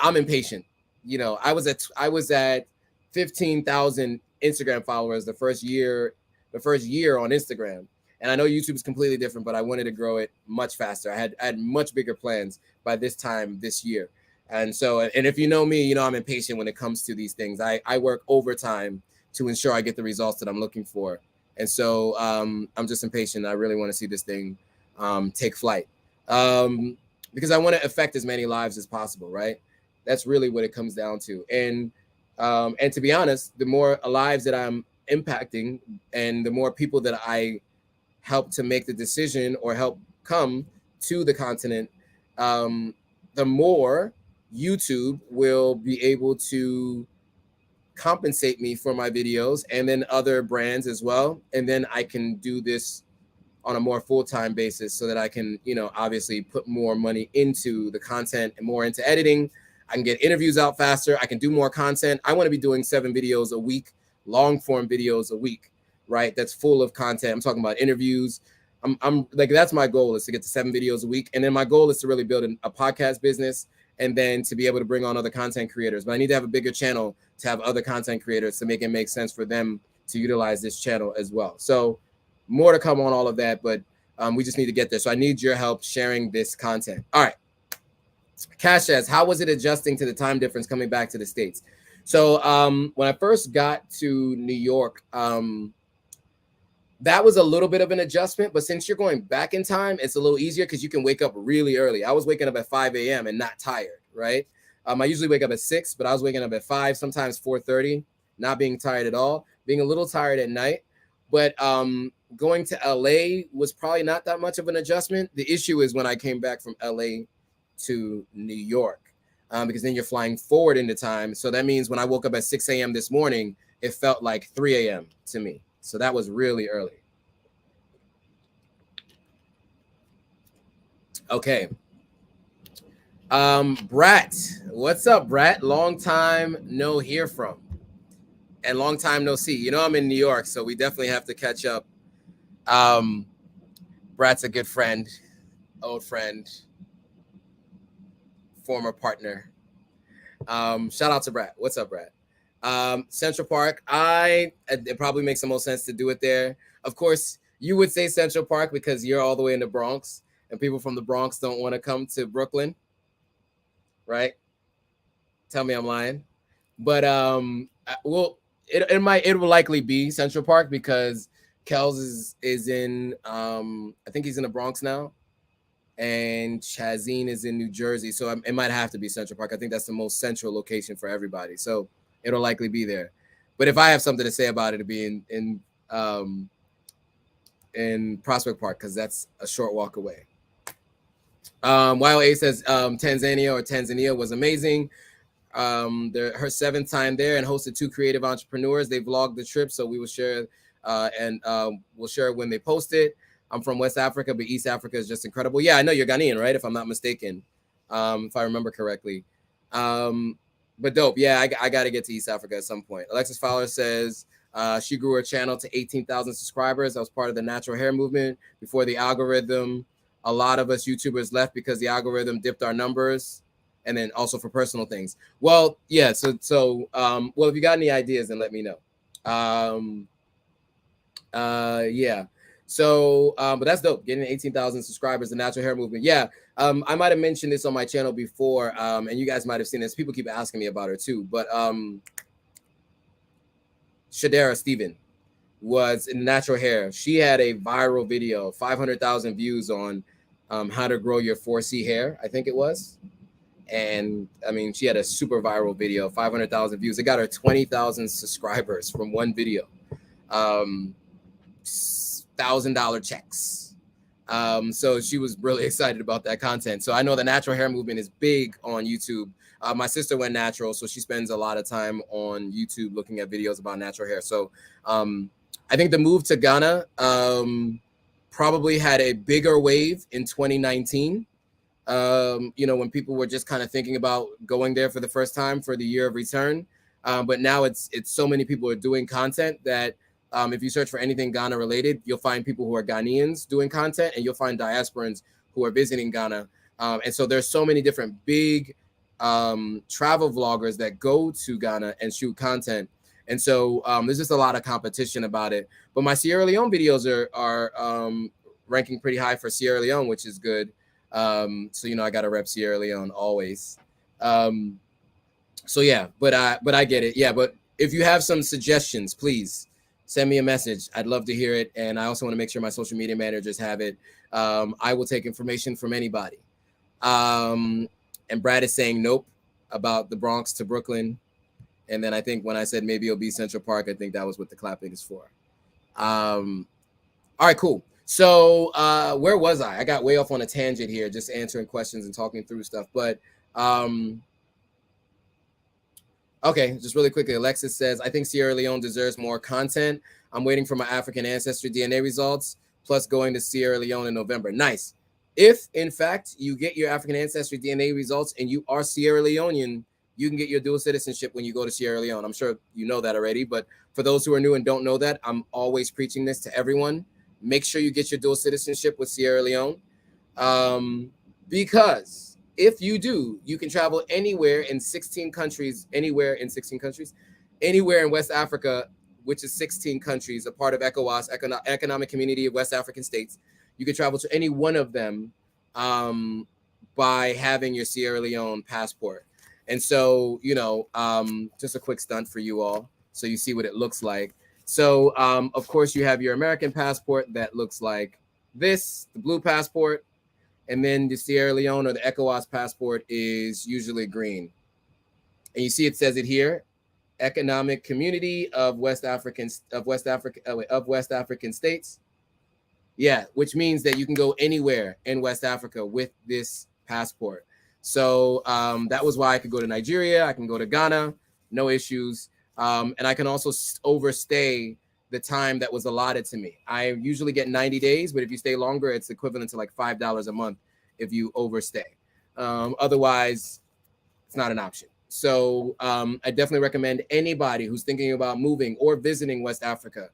I'm impatient. I was at 15,000 Instagram followers the first year on Instagram. And I know YouTube is completely different, but I wanted to grow it much faster. I had much bigger plans by this time this year. And so, and if you know me, you know I'm impatient when it comes to these things. I work overtime to ensure I get the results that I'm looking for. And so I'm just impatient. I really want to see this thing take flight because I want to affect as many lives as possible, right? That's really what it comes down to. And to be honest, the more lives that I'm impacting and the more people that I help to make the decision or help come to the continent, the more YouTube will be able to compensate me for my videos, and then other brands as well. And then I can do this on a more full-time basis so that I can, you know, obviously put more money into the content and more into editing. I can get interviews out faster. I can do more content. I want to be doing 7 videos a week, long form videos a week, right? That's full of content. I'm talking about interviews. I'm like, that's my goal, is to get to 7 videos a week. And then my goal is to really build a podcast business, and then to be able to bring on other content creators. But I need to have a bigger channel to have other content creators to make it make sense for them to utilize this channel as well. So more to come on all of that, but we just need to get there. So I need your help sharing this content. All right. Cash says, how was it adjusting to the time difference coming back to the States? So when I first got to New York, that was a little bit of an adjustment, but since you're going back in time, it's a little easier because you can wake up really early. I was waking up at 5 a.m. and not tired, right? I usually wake up at 6, but I was waking up at 5, sometimes 4:30, not being tired at all, being a little tired at night. But going to LA was probably not that much of an adjustment. The issue is when I came back from LA to New York, because then you're flying forward into time. So that means when I woke up at 6 a.m. this morning, it felt like 3 a.m. to me. So that was really early. Okay. Brat, what's up, Brat? Long time no hear from, and long time no see. You know, I'm in New York, so we definitely have to catch up. Brat's a good friend, old friend, former partner. Shout out to Brat. What's up, Brat? Central Park, it probably makes the most sense to do it there. Of course, you would say Central Park because you're all the way in the Bronx, and people from the Bronx don't want to come to Brooklyn, right? Tell me I'm lying. But well, it will likely be Central Park because Kels is in I think he's in the Bronx now, and Chazine is in New Jersey, so it might have to be Central Park. I think that's the most central location for everybody, so it'll likely be there. But if I have something to say about it, it'll be in Prospect Park, because that's a short walk away. YOA says Tanzania was amazing. Her 7th time there, and hosted 2 creative entrepreneurs. They vlogged the trip, so we will share and we'll share it when they post it. I'm from West Africa, but East Africa is just incredible. Yeah, I know you're Ghanaian, right? If I'm not mistaken, if I remember correctly. But dope. Yeah, I got to get to East Africa at some point. Alexis Fowler says she grew her channel to 18,000 subscribers. I was part of the natural hair movement before the algorithm. A lot of us YouTubers left because the algorithm dipped our numbers, and then also for personal things. Well, yeah. So well, if you got any ideas, then let me know. Yeah. So, but that's dope. Getting 18,000 subscribers, the natural hair movement. Yeah. I might have mentioned this on my channel before, and you guys might have seen this. People keep asking me about her too. But Shadera Steven was in natural hair. She had a viral video, 500,000 views on how to grow your 4C hair, I think it was. And I mean, she had a super viral video, 500,000 views. It got her 20,000 subscribers from one video. $1,000 checks. So she was really excited about that content. So I know the natural hair movement is big on YouTube. My sister went natural, so she spends a lot of time on YouTube looking at videos about natural hair. So I think the move to Ghana probably had a bigger wave in 2019. You know, when people were just kind of thinking about going there for the first time for the year of return. But now it's so many people are doing content that if you search for anything Ghana related, you'll find people who are Ghanaians doing content, and you'll find diasporans who are visiting Ghana. And so there's so many different big travel vloggers that go to Ghana and shoot content. And so there's just a lot of competition about it. But my Sierra Leone videos are ranking pretty high for Sierra Leone, which is good. So I got to rep Sierra Leone always. So yeah, but I get it. Yeah, but if you have some suggestions, please send me a message. I'd love to hear it, and I also want to make sure my social media managers have it. I will take information from anybody. And Brad is saying nope about the Bronx to Brooklyn. And then I think when I said maybe it'll be Central Park, I think that was what the clapping is for. All right, cool. So where was I? I got way off on a tangent here, just answering questions and talking through stuff. But okay, just really quickly, Alexis says, I think Sierra Leone deserves more content. I'm waiting for my African ancestry DNA results, plus going to Sierra Leone in November. Nice. If, in fact, you get your African ancestry DNA results and you are Sierra Leonean, you can get your dual citizenship when you go to Sierra Leone. I'm sure you know that already, but for those who are new and don't know that, I'm always preaching this to everyone. Make sure you get your dual citizenship with Sierra Leone, because if you do, you can travel anywhere in 16 countries, anywhere in West Africa, which is 16 countries, a part of ECOWAS, Economic Community of West African States. You can travel to any one of them by having your Sierra Leone passport. And so, just a quick stunt for you all, so you see what it looks like. So, of course, you have your American passport that looks like this, the blue passport. And then the Sierra Leone or the ECOWAS passport is usually green. And you see it says it here, Economic Community of West African States. Yeah, which means that you can go anywhere in West Africa with this passport. So that was why I could go to Nigeria, I can go to Ghana, no issues. And I can also overstay the time that was allotted to me. I usually get 90 days, but if you stay longer, it's equivalent to like $5 a month if you overstay. Otherwise, it's not an option. So I definitely recommend anybody who's thinking about moving or visiting West Africa,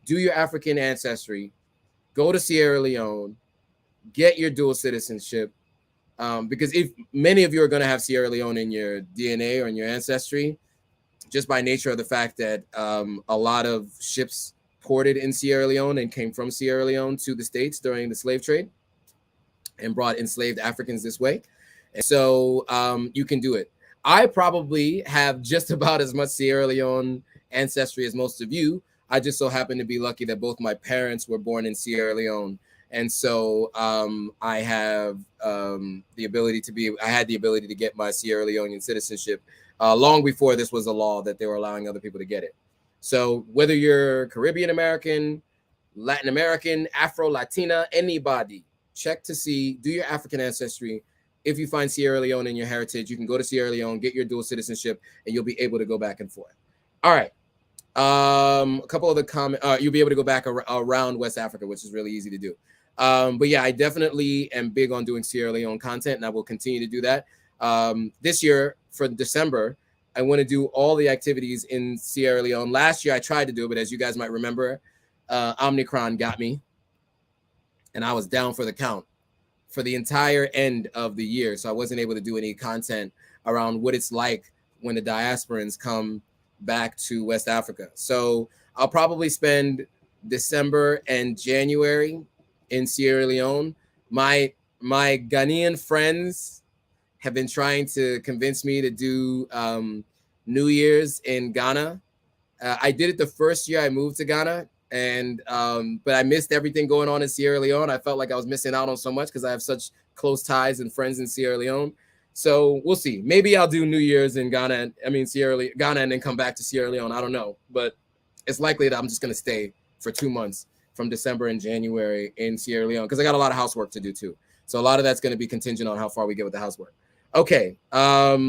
do your African ancestry, go to Sierra Leone, get your dual citizenship, because if many of you are going to have Sierra Leone in your DNA or in your ancestry, just by nature of the fact that a lot of ships ported in Sierra Leone and came from Sierra Leone to the States during the slave trade and brought enslaved Africans this way. And so you can do it. I probably have just about as much Sierra Leone ancestry as most of you. I just so happen to be lucky that both my parents were born in Sierra Leone. And so I have the ability to get my Sierra Leonean citizenship long before this was a law that they were allowing other people to get it. So whether you're Caribbean American, Latin American, Afro, Latina, anybody, check to see, do your African ancestry. If you find Sierra Leone in your heritage, you can go to Sierra Leone, get your dual citizenship, and you'll be able to go back and forth. All right. A couple other comments. You'll be able to go back around West Africa, which is really easy to do. But yeah, I definitely am big on doing Sierra Leone content, and I will continue to do that. This year for December, I want to do all the activities in Sierra Leone. Last year I tried to do it, but as you guys might remember, Omicron got me, and I was down for the count for the entire end of the year. So I wasn't able to do any content around what it's like when the diasporans come back to West Africa. So I'll probably spend December and January in Sierra Leone. My Ghanaian friends have been trying to convince me to do New Year's in Ghana. I did it the first year I moved to Ghana, and but I missed everything going on in Sierra Leone. I felt like I was missing out on so much because I have such close ties and friends in Sierra Leone. So we'll see. Maybe I'll do New Year's in Ghana. Ghana, and then come back to Sierra Leone. I don't know, but it's likely that I'm just going to stay for 2 months from December and January in Sierra Leone because I got a lot of housework to do too. So a lot of that's going to be contingent on how far we get with the housework. Okay. But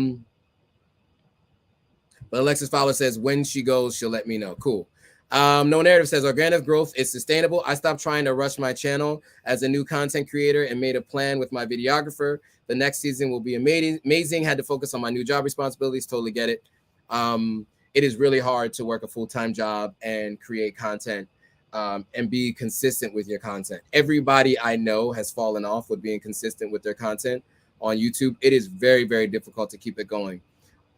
Alexis Fowler says when she goes, she'll let me know. Cool. No Narrative says organic growth is sustainable. I stopped trying to rush my channel as a new content creator and made a plan with my videographer. The next season will be amazing. Had to focus on my new job responsibilities. Totally get it. It is really hard to work a full-time job and create content and be consistent with your content. Everybody I know has fallen off with being consistent with their content on YouTube. It is very, very difficult to keep it going,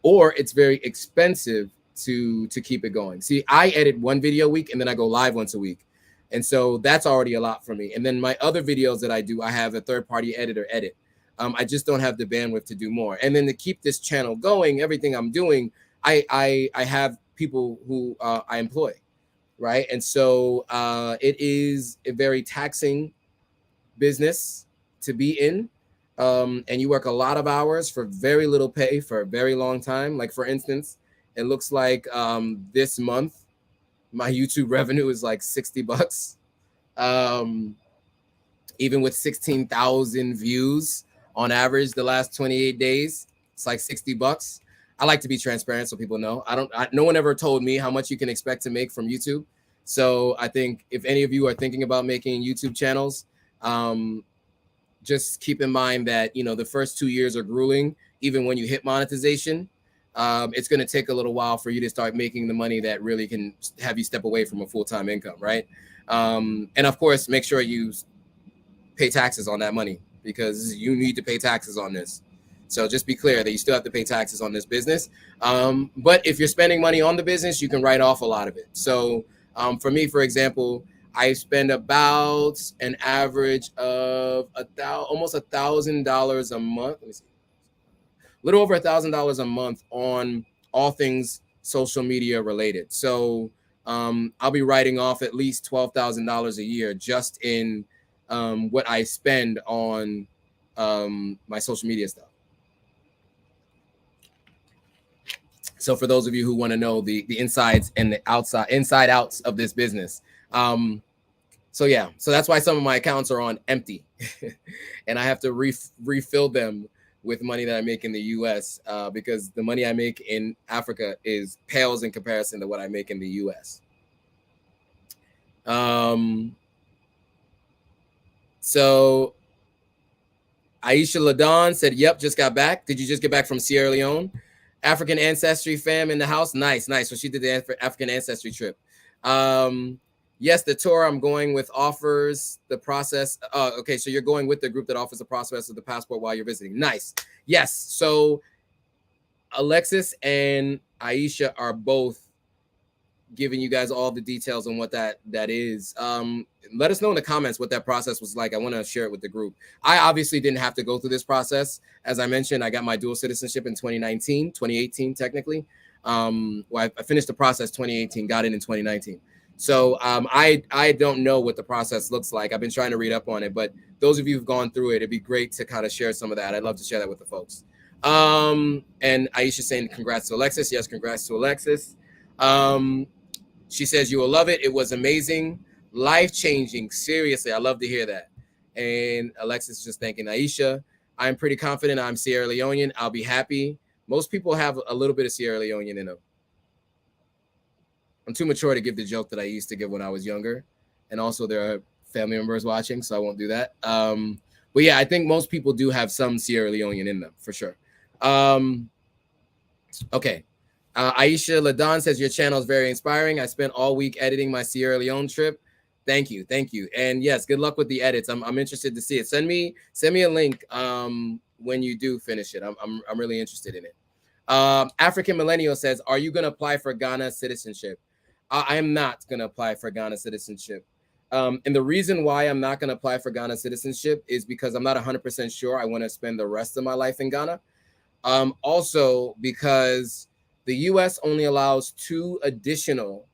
or it's very expensive to keep it going. See, I edit one video a week and then I go live once a week. And so that's already a lot for me. And then my other videos that I do, I have a third-party editor edit. I just don't have the bandwidth to do more. And then to keep this channel going, everything I'm doing, I have people who I employ, right? And so it is a very taxing business to be in. And you work a lot of hours for very little pay for a very long time. Like, for instance, it looks like this month, my YouTube revenue is like $60. Even with 16,000 views on average the last 28 days, it's like $60. I like to be transparent so people know. No one ever told me how much you can expect to make from YouTube. So I think if any of you are thinking about making YouTube channels, just keep in mind that, you know, the first 2 years are grueling. Even when you hit monetization, it's going to take a little while for you to start making the money that really can have you step away from a full-time income, right? And of course, make sure you pay taxes on that money, because you need to pay taxes on this. So just be clear that you still have to pay taxes on this business. But if you're spending money on the business, you can write off a lot of it. So for me, for example, I spend about an average of almost $1,000 a month. Let me see. A little over $1,000 a month on all things social media related. So I'll be writing off at least $12,000 a year just in what I spend on my social media stuff. So for those of you who want to know the insides and the inside outs of this business. So yeah, so that's why some of my accounts are on empty and I have to refill them with money that I make in the US because the money I make in Africa pales in comparison to what I make in the US. So Aisha Ladon said, yep, just got back. Did you just get back from Sierra Leone? African Ancestry fam in the house. Nice. So she did the African Ancestry trip. Yes, the tour I'm going with offers the process. Okay, so you're going with the group that offers the process of the passport while you're visiting. Nice. Yes. So Alexis and Aisha are both giving you guys all the details on what that is. Let us know in the comments what that process was like. I want to share it with the group. I obviously didn't have to go through this process. As I mentioned, I got my dual citizenship in 2018 technically. Well, I finished the process 2018, got it in 2019. So I don't know what the process looks like. I've been trying to read up on it, but those of you who've gone through it, it'd be great to kind of share some of that. I'd love to share that with the folks. And Aisha saying congrats to Alexis. Yes, congrats to Alexis. She says you will love it. It was amazing, life-changing. Seriously, I love to hear that. And Alexis is just thanking Aisha. I'm pretty confident I'm Sierra Leonean. I'll be happy. Most people have a little bit of Sierra Leonean in them. I'm too mature to give the joke that I used to give when I was younger. And also there are family members watching, so I won't do that. But yeah, I think most people do have some Sierra Leonean in them for sure. Okay. Aisha Ladon says your channel is very inspiring. I spent all week editing my Sierra Leone trip. Thank you. And yes, good luck with the edits. I'm interested to see it. Send me a link when you do finish it. I'm really interested in it. African Millennial says, are you going to apply for Ghana citizenship? I am not going to apply for Ghana citizenship. And the reason why I'm not going to apply for Ghana citizenship is because I'm not 100% sure I want to spend the rest of my life in Ghana. Also because the U.S. only allows 2 additional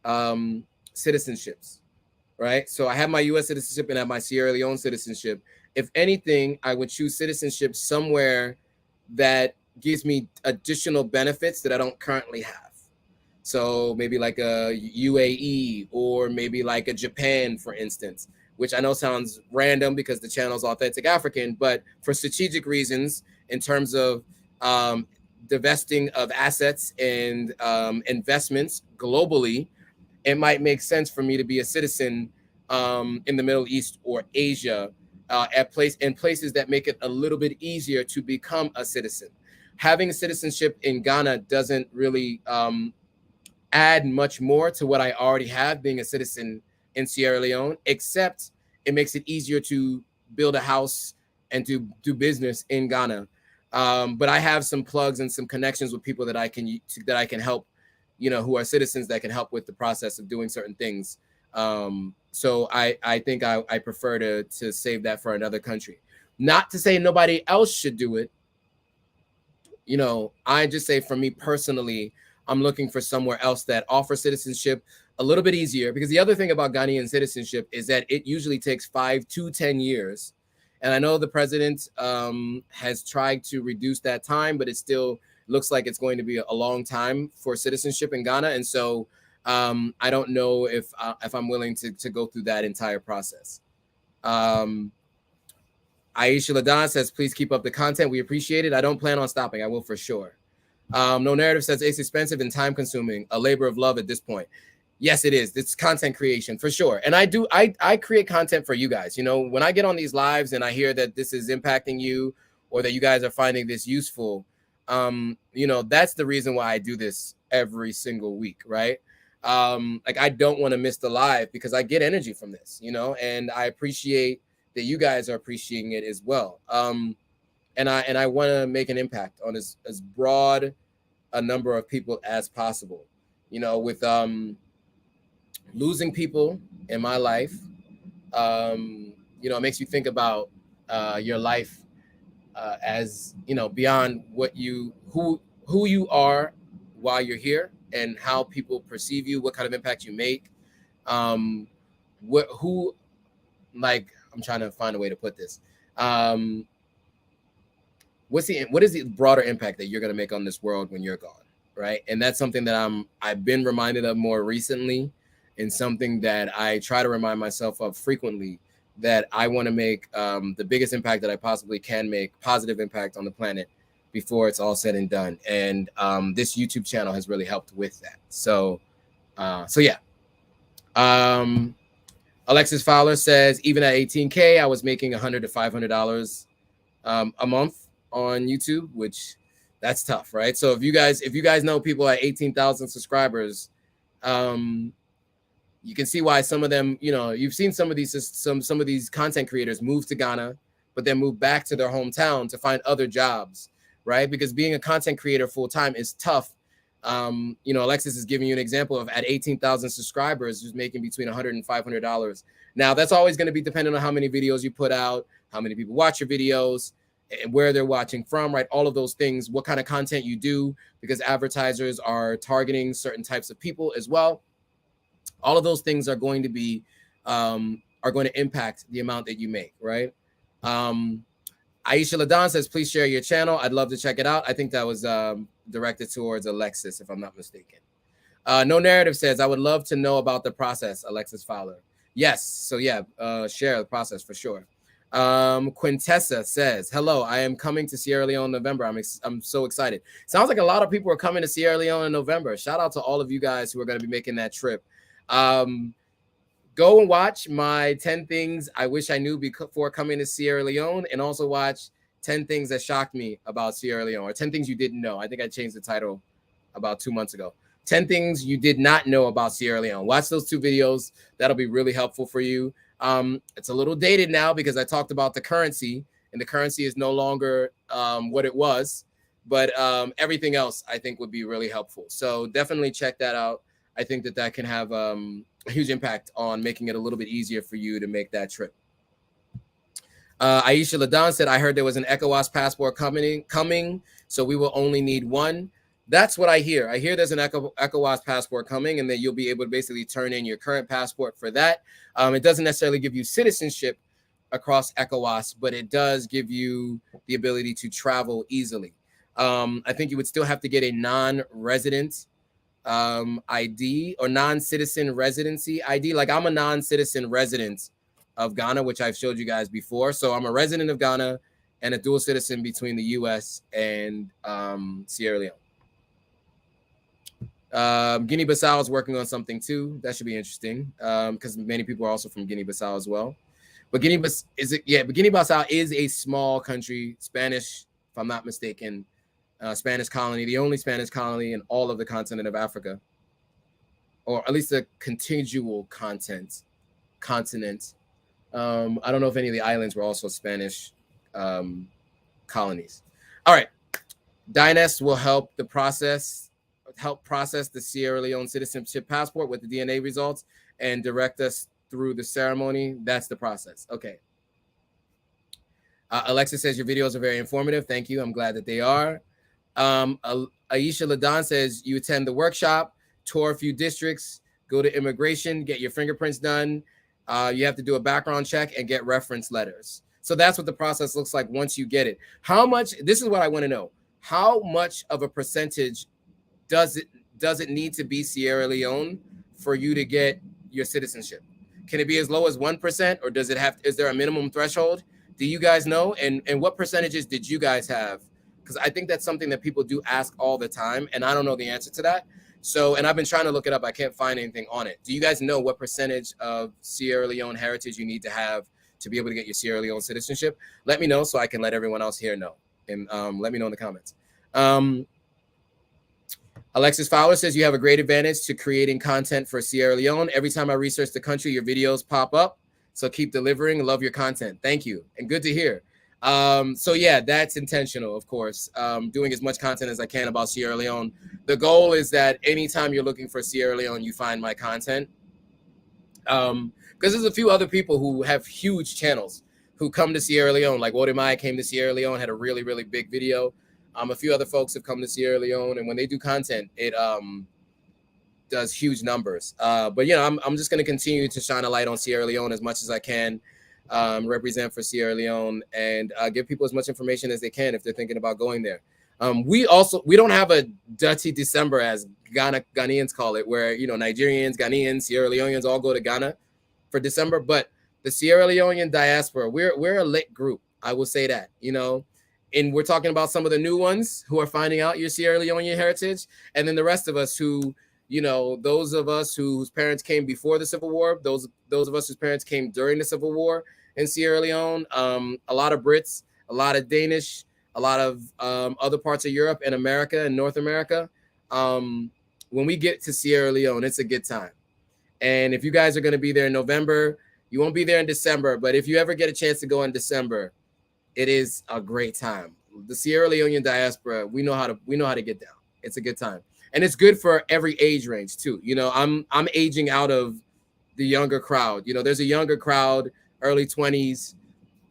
citizenships, right? So I have my U.S. citizenship and I have my Sierra Leone citizenship. If anything, I would choose citizenship somewhere that gives me additional benefits that I don't currently have. So maybe like a UAE or maybe like a Japan, for instance, which I know sounds random because the channel is Authentic African, but for strategic reasons, in terms of divesting of assets and investments globally, it might make sense for me to be a citizen in the Middle East or Asia in places that make it a little bit easier to become a citizen. Having citizenship in Ghana doesn't really add much more to what I already have being a citizen in Sierra Leone, except it makes it easier to build a house and to do business in Ghana. But I have some plugs and some connections with people that I can help, who are citizens that can help with the process of doing certain things. So I think I prefer to save that for another country. Not to say nobody else should do it. I just say for me personally, I'm looking for somewhere else that offers citizenship a little bit easier, because the other thing about Ghanaian citizenship is that it usually takes 5 to 10 years. And I know the president has tried to reduce that time, but it still looks like it's going to be a long time for citizenship in Ghana. And so I don't know if I'm willing to go through that entire process. Aisha Ladan says, please keep up the content. We appreciate it. I don't plan on stopping. I will for sure. No Narrative says, it's expensive and time consuming, a labor of love at this point. Yes, it is. It's content creation for sure. And I create content for you guys. When I get on these lives and I hear that this is impacting you, or that you guys are finding this useful, that's the reason why I do this every single week, right? Like, I don't want to miss the live because I get energy from this, and I appreciate that you guys are appreciating it as well. And I want to make an impact on as broad a number of people as possible. With losing people in my life, it makes you think about your life as, beyond who you are while you're here, and how people perceive you, what kind of impact you make, I'm trying to find a way to put this. What is the broader impact that you're going to make on this world when you're gone, right? And that's something that I've been reminded of more recently, and something that I try to remind myself of frequently, that I want to make the biggest impact that I possibly can make, positive impact on the planet, before it's all said and done. And this YouTube channel has really helped with that. So yeah. Alexis Fowler says, even at 18K, I was making $100 to $500 a month on YouTube, which that's tough, right? So if you guys know people at 18,000 subscribers, you can see why some of them, you've seen some of these content creators move to Ghana, but then move back to their hometown to find other jobs, right? Because being a content creator full time is tough. Alexis is giving you an example of, at 18,000 subscribers, who's making between $100 and $500. Now, that's always going to be dependent on how many videos you put out, how many people watch your videos, and where they're watching from, right? All of those things, what kind of content you do, because advertisers are targeting certain types of people as well. All of those things are going to impact the amount that you make, right? Aisha Ladan says, please share your channel. I'd love to check it out. I think that was directed towards Alexis, if I'm not mistaken. No Narrative says, I would love to know about the process, Alexis Fowler. Yes. So yeah, share the process for sure. Quintessa says, hello, I am coming to Sierra Leone in November. I'm so excited. Sounds like a lot of people are coming to Sierra Leone in November. Shout out to all of you guys who are going to be making that trip. Go and watch my 10 things I wish I knew before coming to Sierra Leone, and also watch 10 things that shocked me about Sierra Leone, or 10 things you didn't know. I think I changed the title about 2 months ago. 10 things you did not know about Sierra Leone. Watch those 2 videos. That'll be really helpful for you. It's a little dated now because I talked about the currency, and the currency is no longer what it was, but everything else I think would be really helpful. So definitely check that out. I think that can have a huge impact on making it a little bit easier for you to make that trip. Aisha Ladan said, I heard there was an ECOWAS passport coming, so we will only need one. That's what I hear. I hear there's an ECOWAS passport coming, and then you'll be able to basically turn in your current passport for that. It doesn't necessarily give you citizenship across ECOWAS, but it does give you the ability to travel easily. I think you would still have to get a non-resident ID or non-citizen residency ID. Like, I'm a non-citizen resident of Ghana, which I've showed you guys before. So I'm a resident of Ghana and a dual citizen between the US and Sierra Leone. Guinea-Bissau is working on something too. That should be interesting because many people are also from Guinea-Bissau as well. But Guinea-Bissau is a small country, Spanish, if I'm not mistaken, Spanish colony, the only Spanish colony in all of the continent of Africa, or at least a contiguous continent. I don't know if any of the islands were also Spanish colonies. All right. Dynest will help process the Sierra Leone citizenship passport with the DNA results and direct us through the ceremony. That's the process. Okay. Alexa says your videos are very informative. Thank you. I'm glad that they are. Aisha Ladan says you attend the workshop, tour a few districts, go to immigration, get your fingerprints done. You have to do a background check and get reference letters. So that's what the process looks like once you get it. How much? This is what I want to know. How much of a percentage does it need to be Sierra Leone for you to get your citizenship? Can it be as low as 1%, or does it have? Is there a minimum threshold? Do you guys know? And what percentages did you guys have? Because I think that's something that people do ask all the time, and I don't know the answer to that. So, and I've been trying to look it up. I can't find anything on it. Do you guys know what percentage of Sierra Leone heritage you need to have to be able to get your Sierra Leone citizenship? Let me know so I can let everyone else here know. And let me know in the comments. Alexis Fowler says you have a great advantage to creating content for Sierra Leone. Every time I research the country, your videos pop up. So keep delivering. Love your content. Thank you. And good to hear. So yeah, that's intentional, of course. Doing as much content as I can about Sierra Leone. The goal is that anytime you're looking for Sierra Leone, you find my content. Because there's a few other people who have huge channels who come to Sierra Leone. Like Wodemai came to Sierra Leone, had a really, really big video. A few other folks have come to Sierra Leone, and when they do content, it does huge numbers. But you know, I'm just going to continue to shine a light on Sierra Leone as much as I can, represent for Sierra Leone, and give people as much information as they can if they're thinking about going there. We don't have a dirty December as Ghanaians call it, where you know Nigerians, Ghanaians, Sierra Leoneans all go to Ghana for December. But the Sierra Leonean diaspora, we're a lit group. I will say that, you know. And we're talking about some of the new ones who are finding out your Sierra Leonean heritage, and then the rest of us who, you know, those of us whose parents came before the Civil War, those of us whose parents came during the Civil War in Sierra Leone, a lot of Brits, a lot of Danish, a lot of other parts of Europe and America and North America. When we get to Sierra Leone, it's a good time. And if you guys are going to be there in November, you won't be there in December, but if you ever get a chance to go in December, it is a great time. The Sierra Leonean diaspora, we know how to get down. It's a good time. And it's good for every age range too. You know, I'm aging out of the younger crowd. You know, there's a younger crowd, early 20s.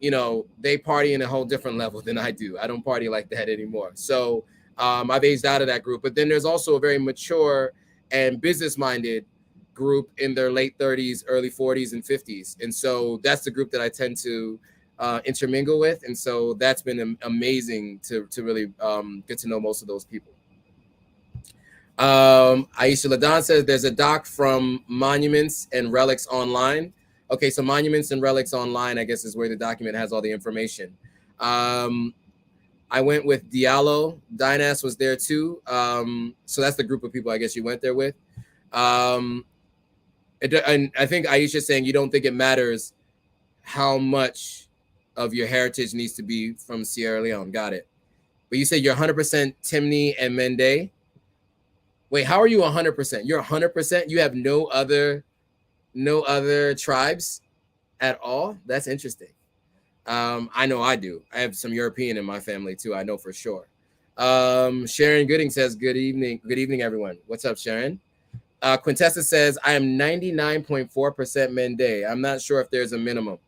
You know, they party in a whole different level than I do. I don't party like that anymore. So I've aged out of that group. But then there's also a very mature and business-minded group in their late 30s, early 40s, and 50s. And so that's the group that I tend to intermingle with. And so that's been amazing to really get to know most of those people. Aisha Ladan says there's a doc from Monuments and Relics Online. Okay, so Monuments and Relics Online, I guess, is where the document has all the information. I went with Diallo. Dynas was there too. So that's the group of people I guess you went there with. And I think Aisha's saying you don't think it matters how much of your heritage needs to be from Sierra Leone. Got it. But you said you're 100% Timni and Mende. Wait, how are you 100%? You're 100%? You have no other tribes at all? That's interesting. I know I do. I have some European in my family too. I know for sure. Sharon Gooding says, good evening. Good evening, everyone. What's up, Sharon? Quintessa says, I am 99.4% Mende. I'm not sure if there's a minimum.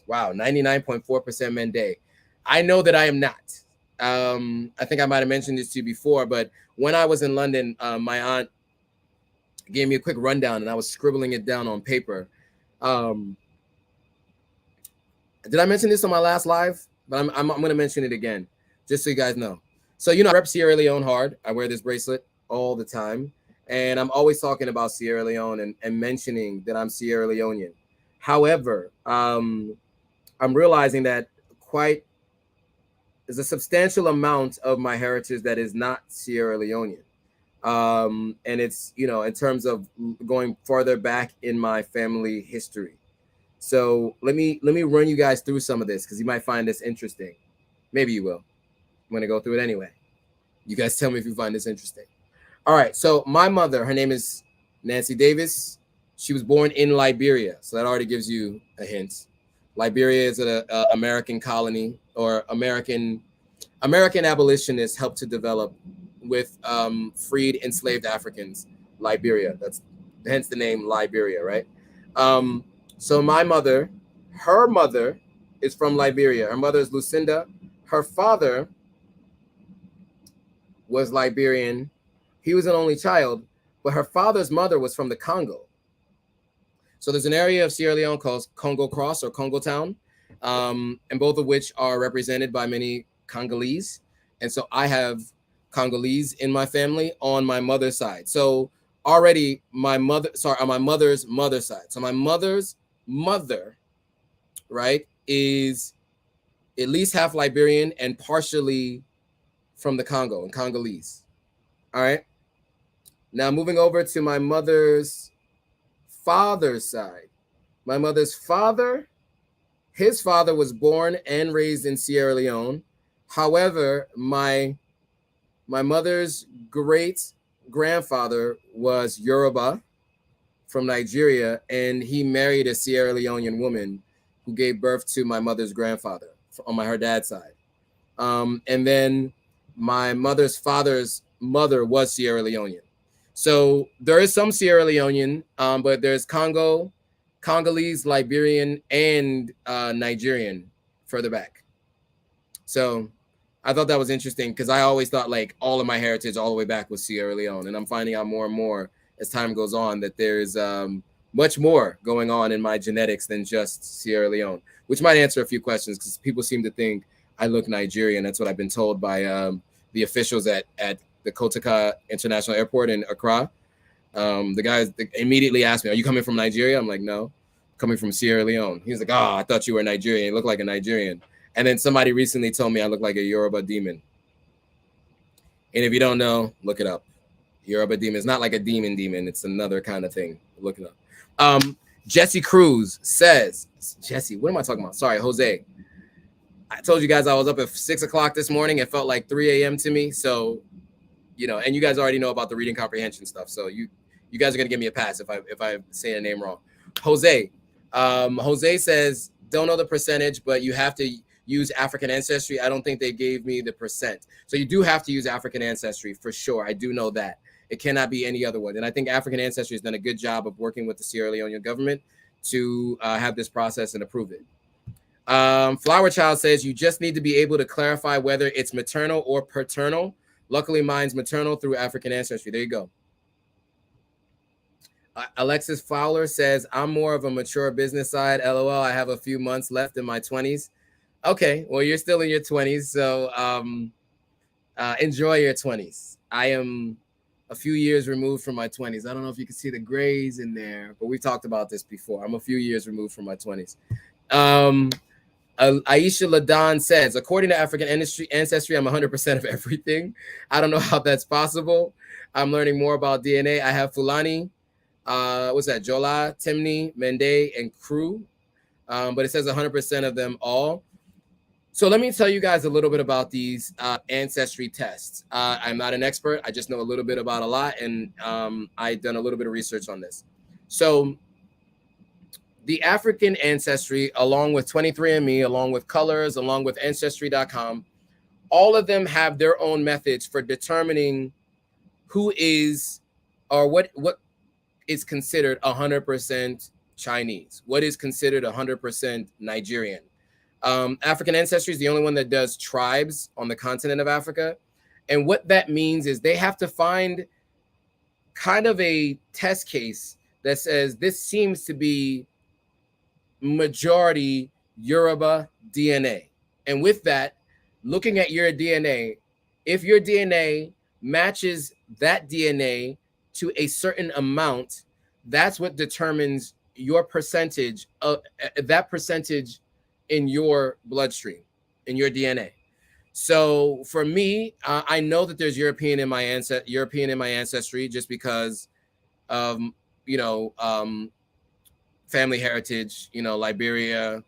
Wow, 99.4% Mende. I know that I am not. I think I might have mentioned this to you before, but when I was in London, my aunt gave me a quick rundown and I was scribbling it down on paper. Did I mention this on my last live? But I'm going to mention it again, just so you guys know. So, you know, I rep Sierra Leone hard. I wear this bracelet all the time. And I'm always talking about Sierra Leone and mentioning that I'm Sierra Leonean. However, I'm realizing that there's a substantial amount of my heritage that is not Sierra Leonean. And it's, you know, in terms of going farther back in my family history. So let me run you guys through some of this because you might find this interesting. Maybe you will. I'm going to go through it anyway. You guys tell me if you find this interesting. All right. So my mother, her name is Nancy Davis. She was born in Liberia. So that already gives you a hint. Liberia is an American colony or American American abolitionists helped to develop with freed enslaved Africans, Liberia. That's hence the name Liberia, right? So my mother, her mother is from Liberia. Her mother is Lucinda. Her father was Liberian. He was an only child, but her father's mother was from the Congo. So there's an area of Sierra Leone called Congo Cross or Congo Town, and both of which are represented by many Congolese. And so I have Congolese in my family on my mother's side. So already on my mother's mother's side. So my mother's mother, right, is at least half Liberian and partially from the Congo and Congolese. All right. Now moving over to my mother's father's side. My mother's father, his father was born and raised in Sierra Leone. However, my mother's great grandfather was Yoruba from Nigeria, and he married a Sierra Leonean woman who gave birth to my mother's grandfather on her dad's side. And then my mother's father's mother was Sierra Leonean. So there is some Sierra Leonean, but there's Congolese, Liberian, and Nigerian further back. So I thought that was interesting because I always thought like all of my heritage all the way back was Sierra Leone. And I'm finding out more and more as time goes on that there's much more going on in my genetics than just Sierra Leone, which might answer a few questions because people seem to think I look Nigerian. That's what I've been told by the officials at the Kotoka International Airport in Accra. The guys immediately asked me, "Are you coming from Nigeria?" I'm like, "No, coming from Sierra Leone." He's like, "Oh, I thought you were Nigerian. You look like a Nigerian." And then somebody recently told me I look like a Yoruba demon. And if you don't know, look it up. Yoruba demon is not like a demon. It's another kind of thing. Look it up. Jesse Cruz says, Jesse, what am I talking about? Sorry, Jose. I told you guys I was up at 6 o'clock this morning. It felt like 3 a.m. to me. So, and you guys already know about the reading comprehension stuff. So you guys are going to give me a pass if I say a name wrong. Jose. Jose says, don't know the percentage, but you have to use African Ancestry. I don't think they gave me the percent. So you do have to use African Ancestry for sure. I do know that. It cannot be any other one. And I think African Ancestry has done a good job of working with the Sierra Leonean government to have this process and approve it. Flower Child says you just need to be able to clarify whether it's maternal or paternal. Luckily, mine's maternal through African Ancestry. There you go. Alexis Fowler says, I'm more of a mature business side. LOL, I have a few months left in my 20s. Okay, well, you're still in your 20s, so enjoy your 20s. I am a few years removed from my 20s. I don't know if you can see the grays in there, but we've talked about this before. I'm a few years removed from my 20s. Aisha Ladan says, according to African Ancestry, I'm 100% of everything. I don't know how that's possible. I'm learning more about DNA. I have Fulani, what's that? Jola, Timni, Mende, and Crew. But it says 100% of them all. So let me tell you guys a little bit about these ancestry tests. I'm not an expert. I just know a little bit about a lot, and I've done a little bit of research on this. So the African Ancestry, along with 23andMe, along with Colors, along with Ancestry.com, all of them have their own methods for determining who is or what is considered 100% Chinese, what is considered 100% Nigerian. African Ancestry is the only one that does tribes on the continent of Africa. And what that means is they have to find kind of a test case that says this seems to be majority Yoruba DNA. And with that, looking at your DNA, if your DNA matches that DNA to a certain amount, that's what determines your percentage of that percentage in your bloodstream, in your DNA. So for me, I know that there's European in my ancestry just because of family heritage, Liberia,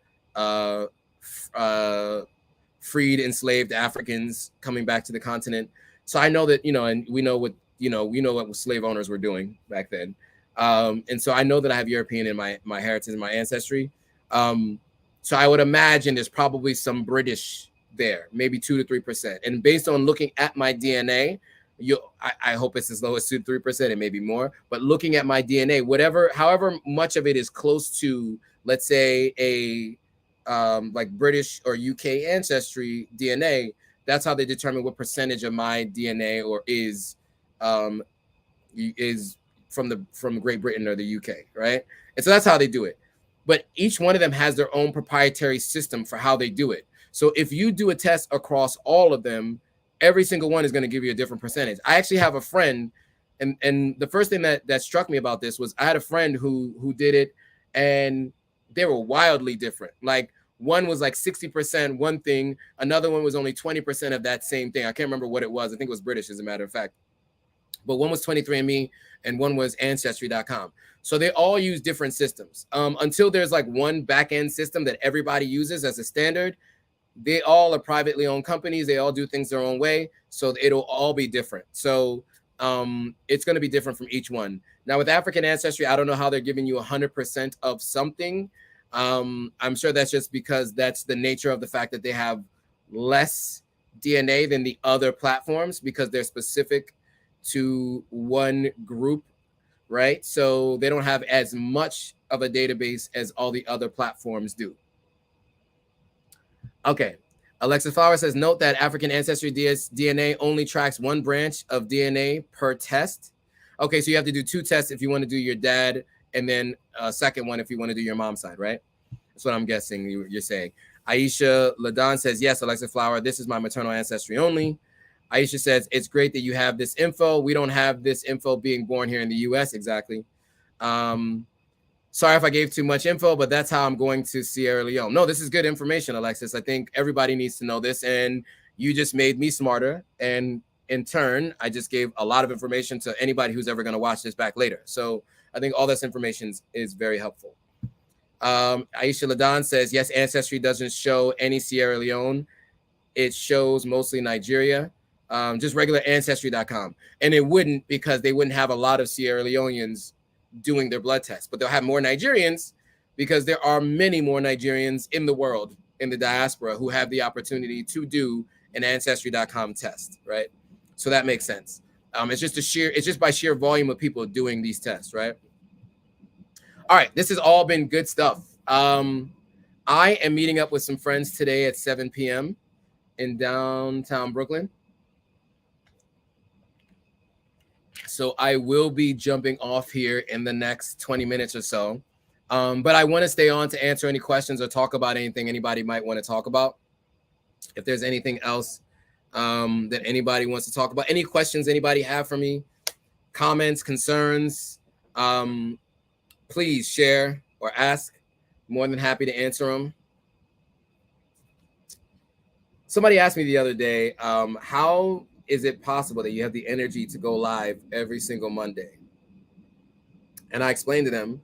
freed enslaved Africans coming back to the continent. So I know that, and we know what slave owners were doing back then. And so I know that I have European in my heritage and my ancestry. So I would imagine there's probably some British there, maybe 2 to 3%. And based on looking at my DNA, I hope it's as low as 2 to 3%, it may be more, but looking at my DNA, however much of it is close to, let's say, a like British or UK ancestry DNA, that's how they determine what percentage of my DNA or is from Great Britain or the UK, right? And so that's how they do it. But each one of them has their own proprietary system for how they do it. So if you do a test across all of them, every single one is going to give you a different percentage. I actually have a friend, and the first thing that struck me about this was I had a friend who did it, and they were wildly different. Like one was like 60% one thing, another one was only 20% of that same thing. I can't remember what it was. I think it was British, as a matter of fact. But one was 23andMe and one was Ancestry.com. So they all use different systems. Until there's like one back-end system that everybody uses as a standard, they all are privately owned companies. They all do things their own way. So it'll all be different. So it's going to be different from each one. Now with African Ancestry, I don't know how they're giving you 100% of something. I'm sure that's just because that's the nature of the fact that they have less DNA than the other platforms because they're specific to one group, right? So they don't have as much of a database as all the other platforms do. Okay. Alexis Flower says, note that African Ancestry DNA only tracks one branch of DNA per test. Okay, so you have to do 2 tests if you want to do your dad, and then a second one if you want to do your mom's side, right? That's what I'm guessing you're saying. Aisha Ladan says, yes, Alexis Flower, this is my maternal ancestry only. Aisha says, it's great that you have this info. We don't have this info being born here in the US. Exactly. Sorry if I gave too much info, but that's how I'm going to Sierra Leone. No, this is good information, Alexis. I think everybody needs to know this. And you just made me smarter. And in turn, I just gave a lot of information to anybody who's ever going to watch this back later. So I think all this information is very helpful. Aisha Ladan says, yes, Ancestry doesn't show any Sierra Leone. It shows mostly Nigeria. Just regular Ancestry.com. And it wouldn't, because they wouldn't have a lot of Sierra Leoneans doing their blood tests, but they'll have more Nigerians because there are many more Nigerians in the world, in the diaspora, who have the opportunity to do an Ancestry.com test, right? So that makes sense. It's just by sheer volume of people doing these tests, right? All right, this has all been good stuff. I am meeting up with some friends today at 7 p.m. in downtown Brooklyn. So I will be jumping off here in the next 20 minutes or so. But I want to stay on to answer any questions or talk about anything anybody might want to talk about. If there's anything else that anybody wants to talk about, any questions anybody have for me, comments, concerns, please share or ask. More than happy to answer them. Somebody asked me the other day, how is it possible that you have the energy to go live every single Monday? And I explained to them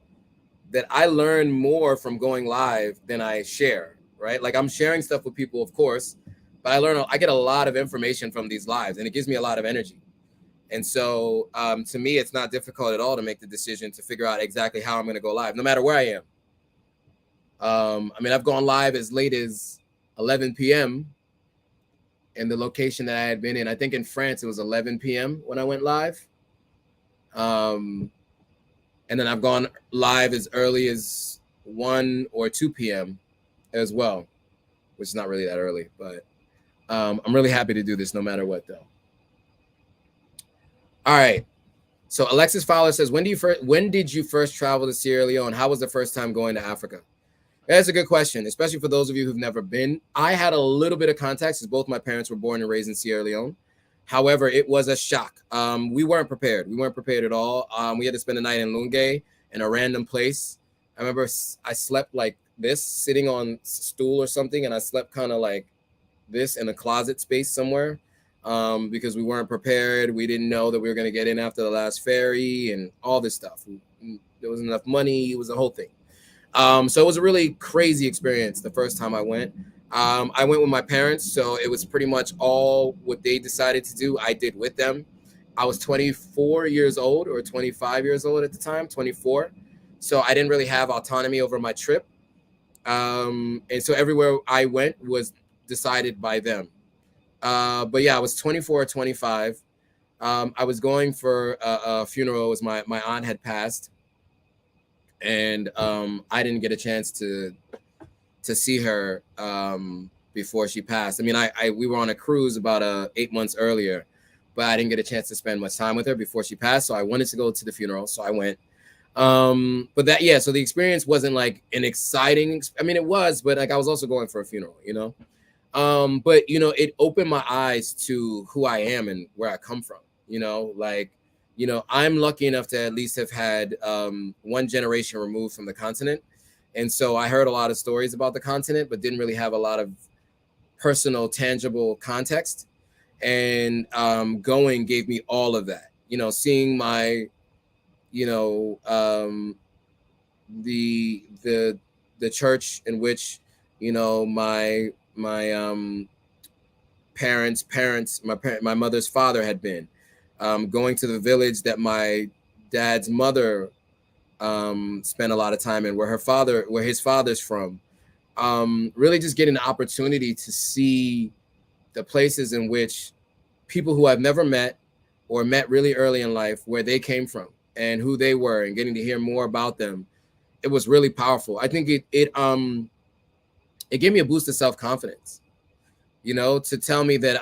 that I learn more from going live than I share, right? Like I'm sharing stuff with people, of course, but I get a lot of information from these lives, and it gives me a lot of energy. And so to me, it's not difficult at all to make the decision to figure out exactly how I'm going to go live, no matter where I am. I mean, I've gone live as late as 11 p.m. in the location that I had been in. I think in France, it was 11 p.m. when I went live. And then I've gone live as early as 1 or 2 p.m. as well, which is not really that early, but I'm really happy to do this no matter what, though. All right. So Alexis Fowler says, when did you first travel to Sierra Leone? How was the first time going to Africa? That's a good question, especially for those of you who've never been. I had a little bit of context as both my parents were born and raised in Sierra Leone. However, it was a shock. We weren't prepared. We weren't prepared at all. We had to spend the night in Lunge in a random place. I remember I slept like this, sitting on a stool or something, and I slept kind of like this in a closet space somewhere because we weren't prepared. We didn't know that we were going to get in after the last ferry and all this stuff. There wasn't enough money. It was a whole thing. So it was a really crazy experience the first time I went. I went with my parents, so it was pretty much all what they decided to do, I did with them. I was 24 years old or 25 years old at the time, 24. So I didn't really have autonomy over my trip. And so everywhere I went was decided by them. But yeah, I was 24 or 25. I was going for a funeral. It was my aunt had passed, and I didn't get a chance to see her before she passed. I mean, we were on a cruise about 8 months earlier, but I didn't get a chance to spend much time with her before she passed. So I wanted to go to the funeral, so I went. But that, yeah, so the experience wasn't like an exciting. I mean, it was, but like I was also going for a funeral, you know. But you know, it opened my eyes to who I am and where I come from. You know, like, you know, I'm lucky enough to at least have had one generation removed from the continent. And so I heard a lot of stories about the continent, but didn't really have a lot of personal, tangible context. And going gave me all of that. You know, seeing my, you know, the church in which, you know, my parents, my mother's father had been, going to the village that my dad's mother spent a lot of time in, where his father's from. Really just getting the opportunity to see the places in which people who I've never met or met really early in life, where they came from and who they were, and getting to hear more about them. It was really powerful. I think it gave me a boost of self-confidence, you know, to tell me that,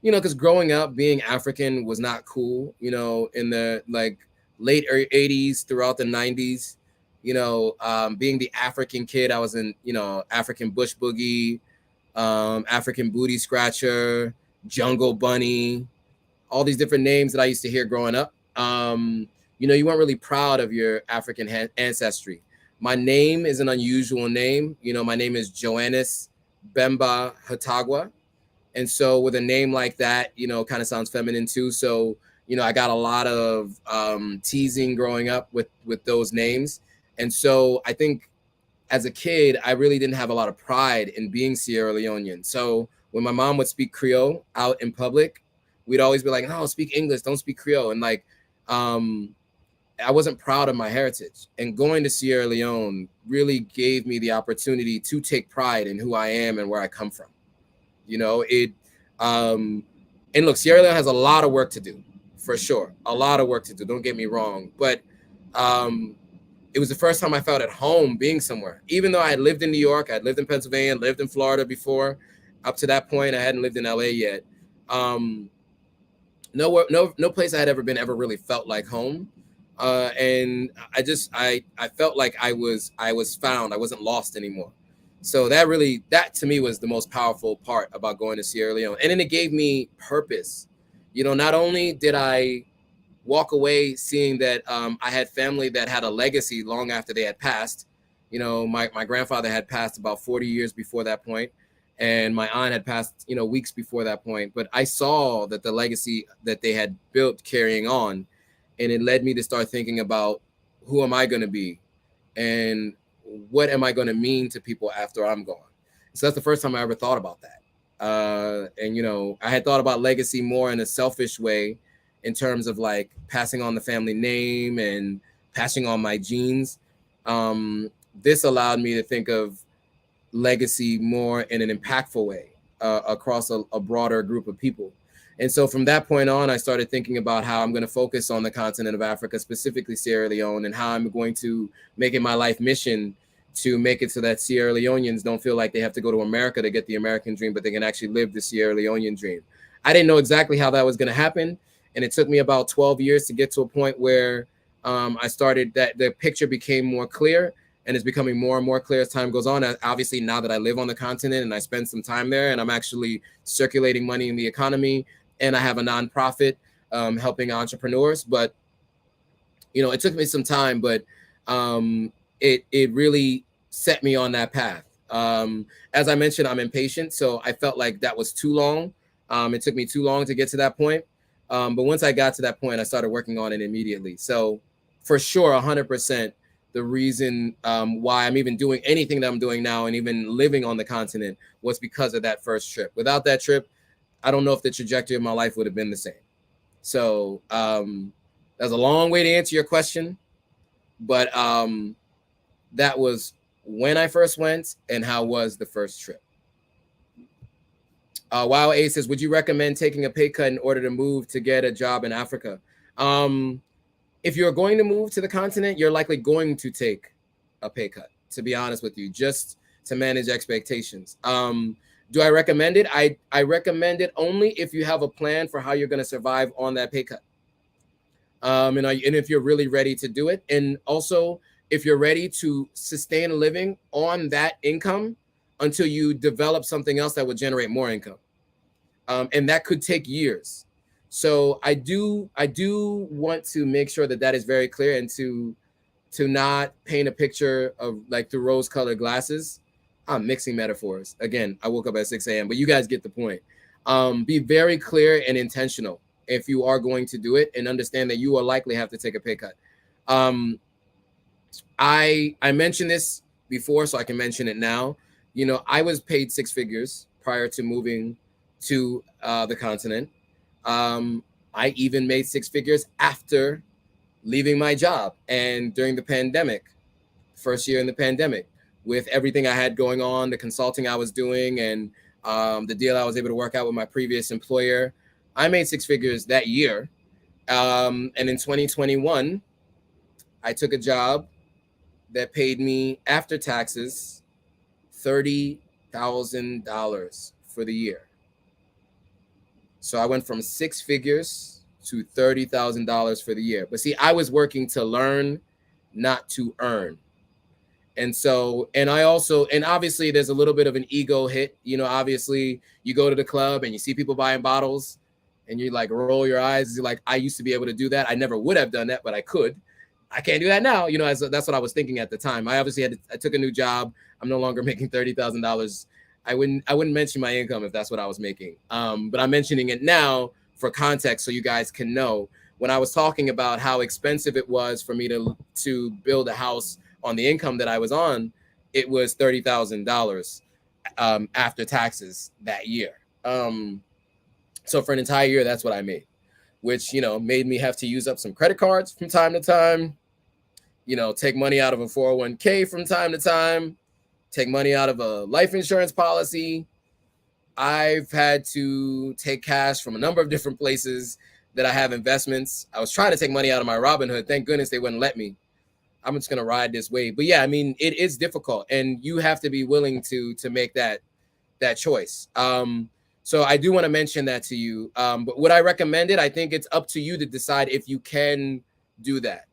you know, because growing up being African was not cool, you know, in the like late 80s throughout the 90s, you know, being the African kid, I was in, you know, African bush boogie, African booty scratcher, jungle bunny, all these different names that I used to hear growing up. You know, you weren't really proud of your African ancestry. My name is an unusual name. You know, my name is Joannis Bemba Hatagwa. And so with a name like that, you know, kind of sounds feminine too. So, you know, I got a lot of teasing growing up with those names. And so I think as a kid, I really didn't have a lot of pride in being Sierra Leonean. So when my mom would speak Creole out in public, we'd always be like, no, speak English, don't speak Creole. And like, I wasn't proud of my heritage. And going to Sierra Leone really gave me the opportunity to take pride in who I am and where I come from. You know, and look, Sierra Leone has a lot of work to do, for sure. A lot of work to do. Don't get me wrong. But it was the first time I felt at home being somewhere. Even though I had lived in New York, I had lived in Pennsylvania, lived in Florida before. Up to that point, I hadn't lived in LA yet. No place I had ever been ever really felt like home. And I felt like I was found. I wasn't lost anymore. So that to me was the most powerful part about going to Sierra Leone. And then it gave me purpose. You know, not only did I walk away seeing that I had family that had a legacy long after they had passed. You know, my grandfather had passed about 40 years before that point, and my aunt had passed, you know, weeks before that point. But I saw that the legacy that they had built carrying on, and it led me to start thinking about who am I going to be, and what am I going to mean to people after I'm gone. So that's the first time I ever thought about that. And you know, I had thought about legacy more in a selfish way, in terms of like passing on the family name and passing on my genes. This allowed me to think of legacy more in an impactful way, across a broader group of people. And so from that point on, I started thinking about how I'm going to focus on the continent of Africa, specifically Sierra Leone, and how I'm going to make it my life mission to make it so that Sierra Leoneans don't feel like they have to go to America to get the American dream, but they can actually live the Sierra Leonean dream. I didn't know exactly how that was going to happen. And it took me about 12 years to get to a point where I started that the picture became more clear, and it's becoming more and more clear as time goes on. Obviously, now that I live on the continent and I spend some time there, and I'm actually circulating money in the economy, and I have a nonprofit helping entrepreneurs. But, you know, it took me some time, but it really set me on that path. As I mentioned, I'm impatient. So I felt like that was too long. It took me too long to get to that point. But once I got to that point, I started working on it immediately. So for sure, 100%, the reason why I'm even doing anything that I'm doing now and even living on the continent was because of that first trip. Without that trip, I don't know if the trajectory of my life would have been the same. So that's a long way to answer your question. But that was when I first went and how was the first trip. Wow A says, would you recommend taking a pay cut in order to move to get a job in Africa? If you're going to move to the continent, you're likely going to take a pay cut, to be honest with you, just to manage expectations. Do I recommend it? I recommend it only if you have a plan for how you're going to survive on that pay cut. And if you're really ready to do it. And also, if you're ready to sustain a living on that income until you develop something else that would generate more income. And that could take years. So I do want to make sure that that is very clear, and to not paint a picture of like through rose-colored glasses. I'm mixing metaphors. Again, I woke up at 6 a.m., but you guys get the point. Be very clear and intentional if you are going to do it, and understand that you will likely have to take a pay cut. I mentioned this before, so I can mention it now. You know, I was paid 6 figures prior to moving to the continent. I even made 6 figures after leaving my job and during the pandemic, first year in the pandemic, with everything I had going on, the consulting I was doing, and the deal I was able to work out with my previous employer. I made 6 figures that year. And in 2021, I took a job that paid me after taxes $30,000 for the year. So I went from 6 figures to $30,000 for the year. But see, I was working to learn, not to earn. And so, and obviously there's a little bit of an ego hit. You know, obviously you go to the club and you see people buying bottles and you like roll your eyes. You're like, I used to be able to do that. I never would have done that, but I could. I can't do that now. You know, that's what I was thinking at the time. I obviously I took a new job. I'm no longer making $30,000. I wouldn't mention my income if that's what I was making. But I'm mentioning it now for context, so you guys can know. When I was talking about how expensive it was for me to build a house on the income that I was on, it was $30,000 after taxes that year. So for an entire year, that's what I made, which, you know, made me have to use up some credit cards from time to time, you know, take money out of a 401k from time to time, take money out of a life insurance policy. I've had to take cash from a number of different places that I have investments. I was trying to take money out of my Robinhood. Thank goodness they wouldn't let me. I'm just going to ride this wave. But yeah, I mean, it is difficult, and you have to be willing to make that choice. So I do want to mention that to you. But would I recommend it? I think it's up to you to decide if you can do that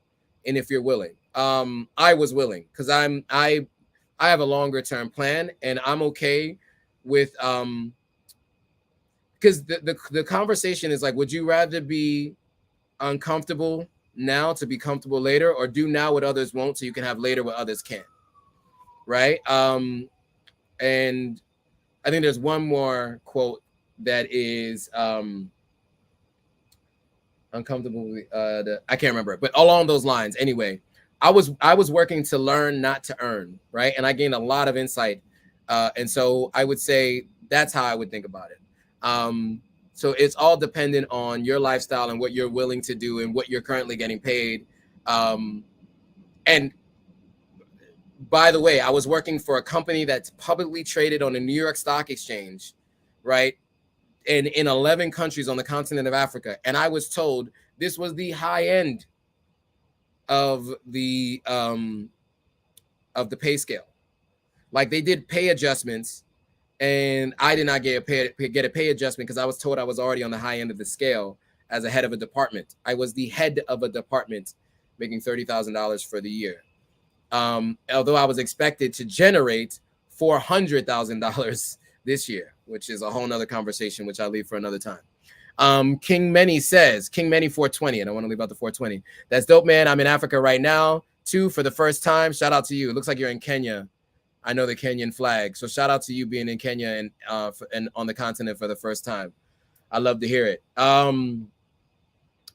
and if you're willing. I was willing because I have a longer term plan, and I'm okay with because the conversation is like, would you rather be uncomfortable now to be comfortable later, or do now what others won't so you can have later what others can't, right? And I think there's one more quote that is uncomfortable. I can't remember it, but along those lines. Anyway, I was working to learn, not to earn, right? And I gained a lot of insight, and so I would say that's how I would think about it. So it's all dependent on your lifestyle and what you're willing to do and what you're currently getting paid. And by the way, I was working for a company that's publicly traded on the New York Stock Exchange, right? And in 11 countries on the continent of Africa. And I was told this was the high end of the pay scale. Like, they did pay adjustments, and I did not get a pay adjustment because I was told I was already on the high end of the scale as a head of a department. I was the head of a department making $30,000 for the year. Although I was expected to generate $400,000 this year, which is a whole nother conversation, which I'll leave for another time. King Many says, King Many 420, and I want to leave out the 420. That's dope, man. I'm in Africa right now, too, for the first time. Shout out to you. It looks like you're in Kenya. I know the Kenyan flag. So shout out to you being in Kenya and on the continent for the first time. I love to hear it. All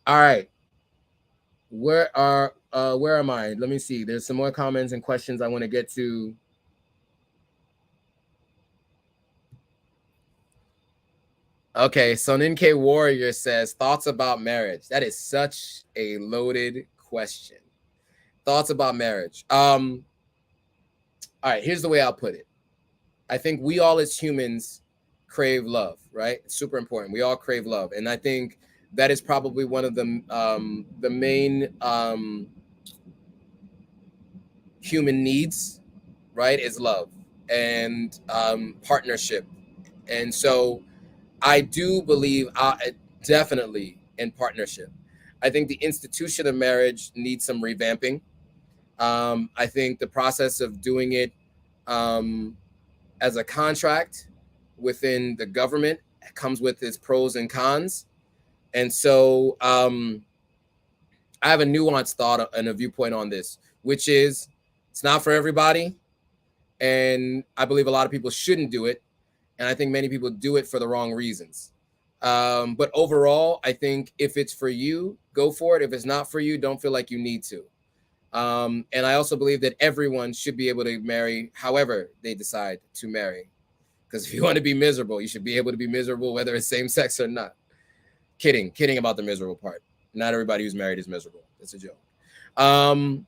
right. Where am I? Let me see. There's some more comments and questions I want to get to. Okay, so NK Warrior says, thoughts about marriage. That is such a loaded question. Thoughts about marriage. All right, here's the way I'll put it. I think we all as humans crave love, right? It's super important. We all crave love, and I think that is probably one of the main human needs, right? Is love and partnership. And so I do believe definitely in partnership. I think the institution of marriage needs some revamping. I think the process of doing it as a contract within the government comes with its pros and cons. And so I have a nuanced thought and a viewpoint on this, which is it's not for everybody. And I believe a lot of people shouldn't do it. And I think many people do it for the wrong reasons. But overall, I think if it's for you, go for it. If it's not for you, don't feel like you need to. And I also believe that everyone should be able to marry however they decide to marry. Because if you want to be miserable, you should be able to be miserable, whether it's same sex or not. Kidding about the miserable part. Not everybody who's married is miserable. It's a joke. And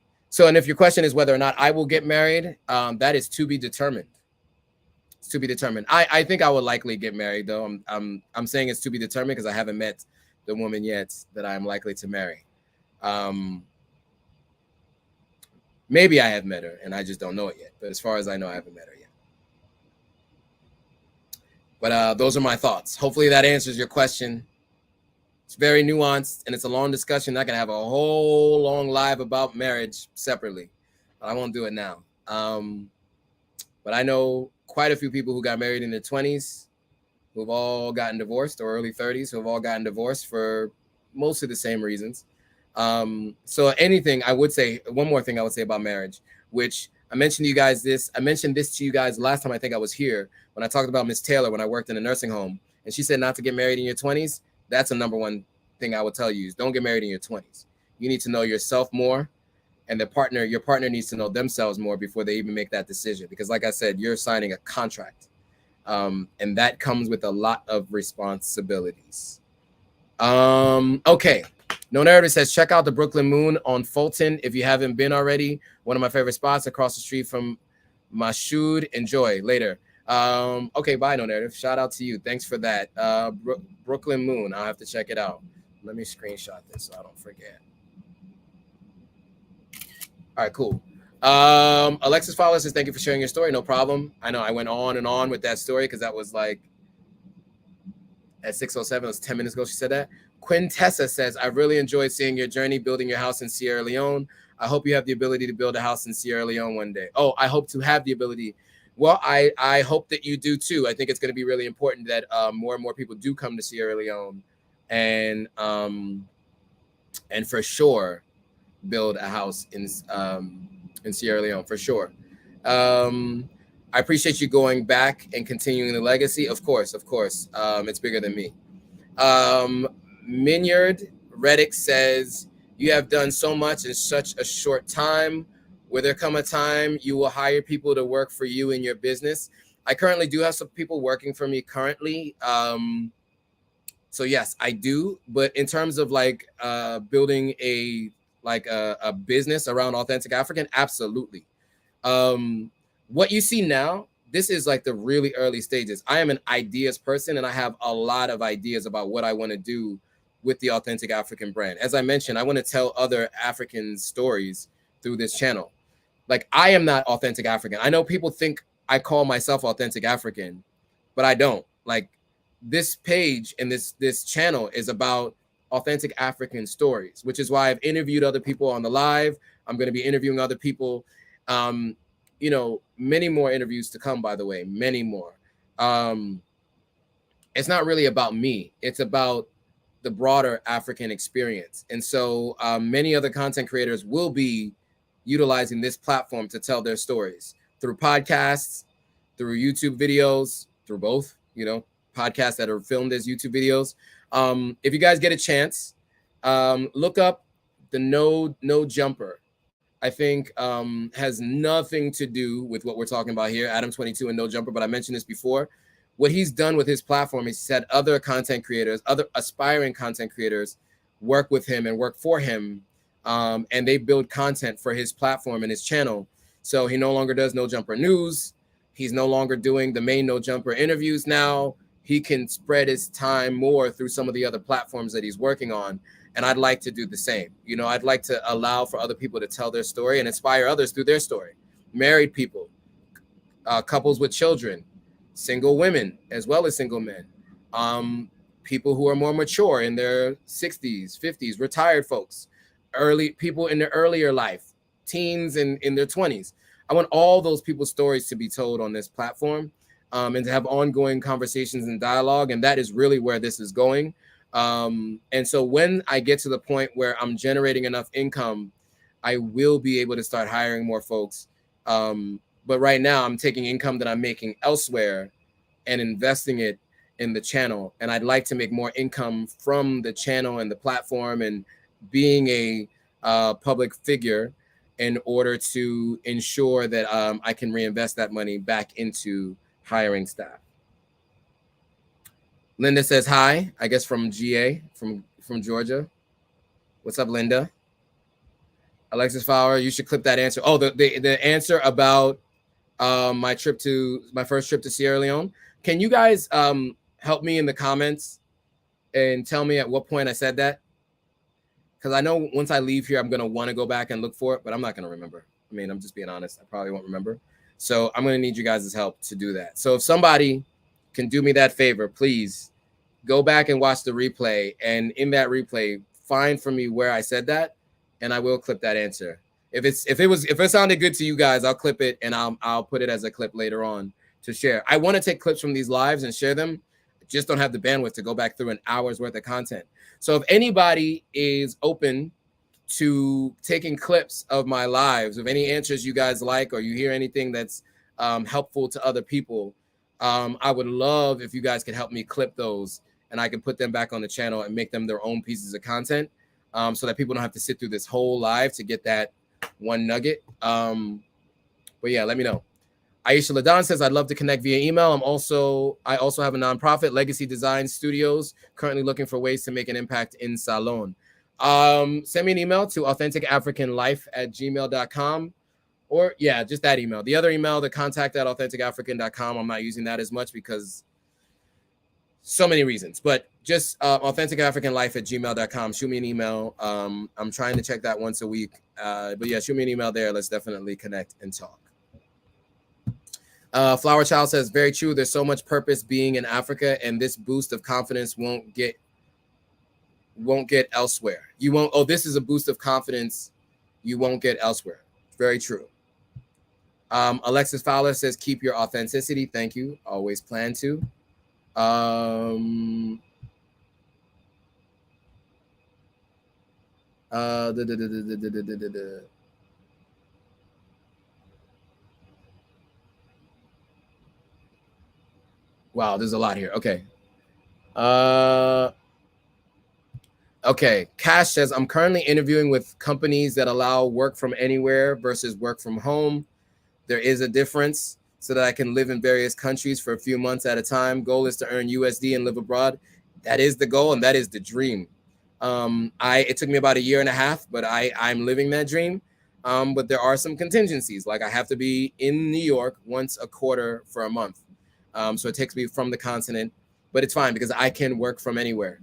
if your question is whether or not I will get married, that is to be determined. It's to be determined. I think I would likely get married, though. I'm saying it's to be determined because I haven't met the woman yet that I'm likely to marry. Maybe I have met her and I just don't know it yet. But as far as I know, I haven't met her yet. But those are my thoughts. Hopefully that answers your question. It's very nuanced and it's a long discussion. I can have a whole long live about marriage separately, but I won't do it now. But I know quite a few people who got married in their 20s, who've all gotten divorced, or early 30s, who've all gotten divorced for mostly the same reasons. So anything I would say, one more thing I would say about marriage, which I mentioned to you guys this. I mentioned this to you guys last time I think I was here when I talked about Miss Taylor when I worked in a nursing home, and she said not to get married in your 20s. That's a number one thing I would tell you is don't get married in your 20s. You need to know yourself more, and your partner needs to know themselves more before they even make that decision. Because like I said, you're signing a contract, and that comes with a lot of responsibilities. Okay. No Narrative says, check out the Brooklyn Moon on Fulton if you haven't been already. One of my favorite spots across the street from Mashoud. Enjoy later. Okay, bye, No Narrative. Shout out to you. Thanks for that. Brooklyn Moon. I'll have to check it out. Let me screenshot this so I don't forget. All right, cool. Alexis Fowler says, thank you for sharing your story. No problem. I know I went on and on with that story because that was like at 6:07. It was 10 minutes ago she said that. Quintessa says, I've really enjoyed seeing your journey building your house in Sierra Leone. I hope you have the ability to build a house in Sierra Leone one day. Oh, I hope to have the ability. Well, I hope that you do too. I think it's going to be really important that more and more people do come to Sierra Leone and for sure build a house in Sierra Leone, for sure. I appreciate you going back and continuing the legacy. Of course. It's bigger than me. Minyard Reddick says, you have done so much in such a short time. Will there come a time you will hire people to work for you in your business? I currently do have some people working for me currently. So yes, I do. But in terms of like building a business around Authentic African, absolutely. What you see now, this is like the really early stages. I am an ideas person and I have a lot of ideas about what I want to do with the Authentic African brand. As I mentioned, I want to tell other African stories through this channel. Like, I am not Authentic African. I know people think I call myself Authentic African, but I don't. Like, this page and this channel is about Authentic African stories, which is why I've interviewed other people on the live. I'm going to be interviewing other people. Many more interviews to come, by the way, many more. It's not really about me. It's about the broader African experience. And so many other content creators will be utilizing this platform to tell their stories through podcasts, through YouTube videos, through both, podcasts that are filmed as YouTube videos. If you guys get a chance, look up the No Jumper. I think has nothing to do with what we're talking about here, Adam 22 and No Jumper, but I mentioned this before. What he's done with his platform is said other content creators, other aspiring content creators work with him and work for him, and they build content for his platform and his channel. So he no longer does No Jumper News. He's no longer doing the main No Jumper interviews now. he can spread his time more through some of the other platforms that he's working on. And I'd like to do the same. I'd like to allow for other people to tell their story and inspire others through their story. Married people, couples with children, single women, as well as single men, people who are more mature in their 60s, 50s, retired folks, early people in their earlier life, teens and in their 20s. I want all those people's stories to be told on this platform, and to have ongoing conversations and dialogue. And that is really where this is going. And so when I get to the point where I'm generating enough income, I will be able to start hiring more folks. But right now I'm taking income that I'm making elsewhere and investing it in the channel. And I'd like to make more income from the channel and the platform and being a public figure in order to ensure that I can reinvest that money back into hiring staff. Linda says hi, I guess from GA, from Georgia. What's up, Linda? Alexis Fowler, you should clip that answer. Oh, the answer about my first trip to Sierra Leone. Can you guys help me in the comments and tell me at what point I said that? Because I know once I leave here, I'm going to want to go back and look for it, but I'm not going to remember. I mean, I'm just being honest. I probably won't remember. So I'm going to need you guys' help to do that. So if somebody can do me that favor, please go back and watch the replay. And in that replay, find for me where I said that, and I will clip that answer. If it sounded good to you guys, I'll clip it and I'll put it as a clip later on to share. I want to take clips from these lives and share them. I just don't have the bandwidth to go back through an hour's worth of content. So if anybody is open to taking clips of my lives, of any answers you guys like, or you hear anything that's helpful to other people, I would love if you guys could help me clip those and I can put them back on the channel and make them their own pieces of content, so that people don't have to sit through this whole live to get that one nugget. But yeah, let me know. Aisha Ladan says, I'd love to connect via email. I also have a nonprofit, Legacy Design Studios, currently looking for ways to make an impact in Salon. Send me an email to authenticafricanlife@gmail.com, or yeah, just that email. The other email, the contact@authenticafrican.com, I'm not using that as much because so many reasons, but just authenticafricanlife@gmail.com. Shoot me an email. I'm trying to check that once a week. But yeah, shoot me an email there. Let's definitely connect and talk. Flower Child says, very true. There's so much purpose being in Africa, and this boost of confidence won't get elsewhere. You won't. Oh, this is a boost of confidence you won't get elsewhere. Very true. Alexis Fowler says, keep your authenticity. Thank you. Always plan to. Wow, there's a lot here. Okay. Okay. Cash says, I'm currently interviewing with companies that allow work from anywhere versus work from home. There is a difference, so that I can live in various countries for a few months at a time. Goal is to earn USD and live abroad. That is the goal, and that is the dream. It took me about 1.5 years, but I'm living that dream. But there are some contingencies, like I have to be in New York once a quarter for a month. So it takes me from the continent, but it's fine because I can work from anywhere.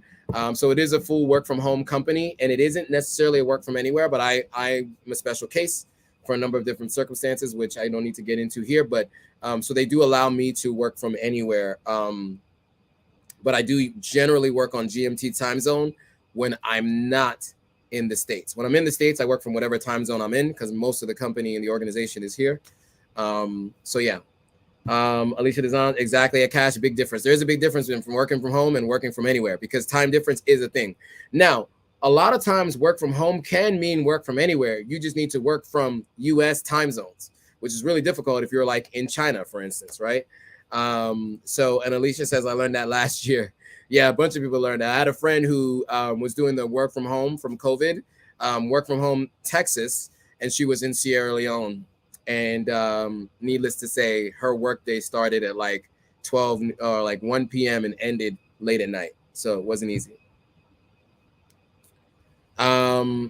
So it is a full work from home company, and it isn't necessarily a work from anywhere, but I'm a special case for a number of different circumstances, which I don't need to get into here. But so they do allow me to work from anywhere. But I do generally work on GMT time zone when I'm not in the States. When I'm in the States, I work from whatever time zone I'm in because most of the company and the organization is here. So yeah. Alicia Dezan, exactly, a cash, big difference. There's a big difference from working from home and working from anywhere because time difference is a thing. Now, a lot of times work from home can mean work from anywhere. You just need to work from US time zones, which is really difficult if you're like in China, for instance, right? And Alicia says, I learned that last year. Yeah, a bunch of people learned that. I had a friend who was doing the work from home from COVID, work from home Texas, and she was in Sierra Leone. And needless to say, her workday started at like 12 or like 1 p.m. and ended late at night. So it wasn't easy. So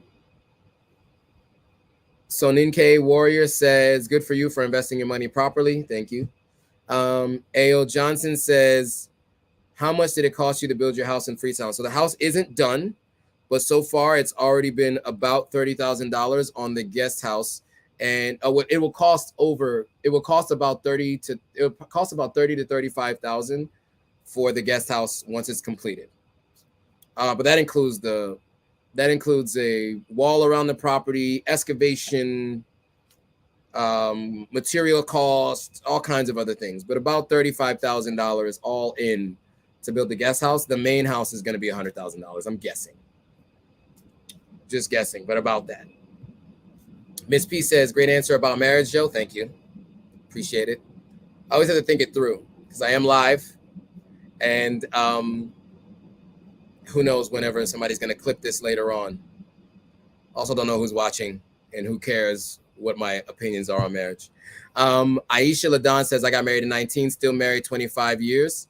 Ninkei Warrior says, good for you for investing your money properly. Thank you. A.O. Johnson says, How much did it cost you to build your house in Freetown? So the house isn't done, but so far it's already been about $30,000 on the guest house, and it will cost about 30 to 35,000 for the guest house once it's completed. But that includes a wall around the property, excavation, material costs, all kinds of other things. But about $35,000 all in to build the guest house. The main house is going to be $100,000. I'm guessing, just guessing, but about that. Miss P says, "Great answer about marriage, Joe. Thank you, appreciate it. I always have to think it through because I am live, and who knows whenever somebody's going to clip this later on. Also, don't know who's watching and who cares what my opinions are on marriage." Aisha Ladon says, "I got married at 19, still married 25 years.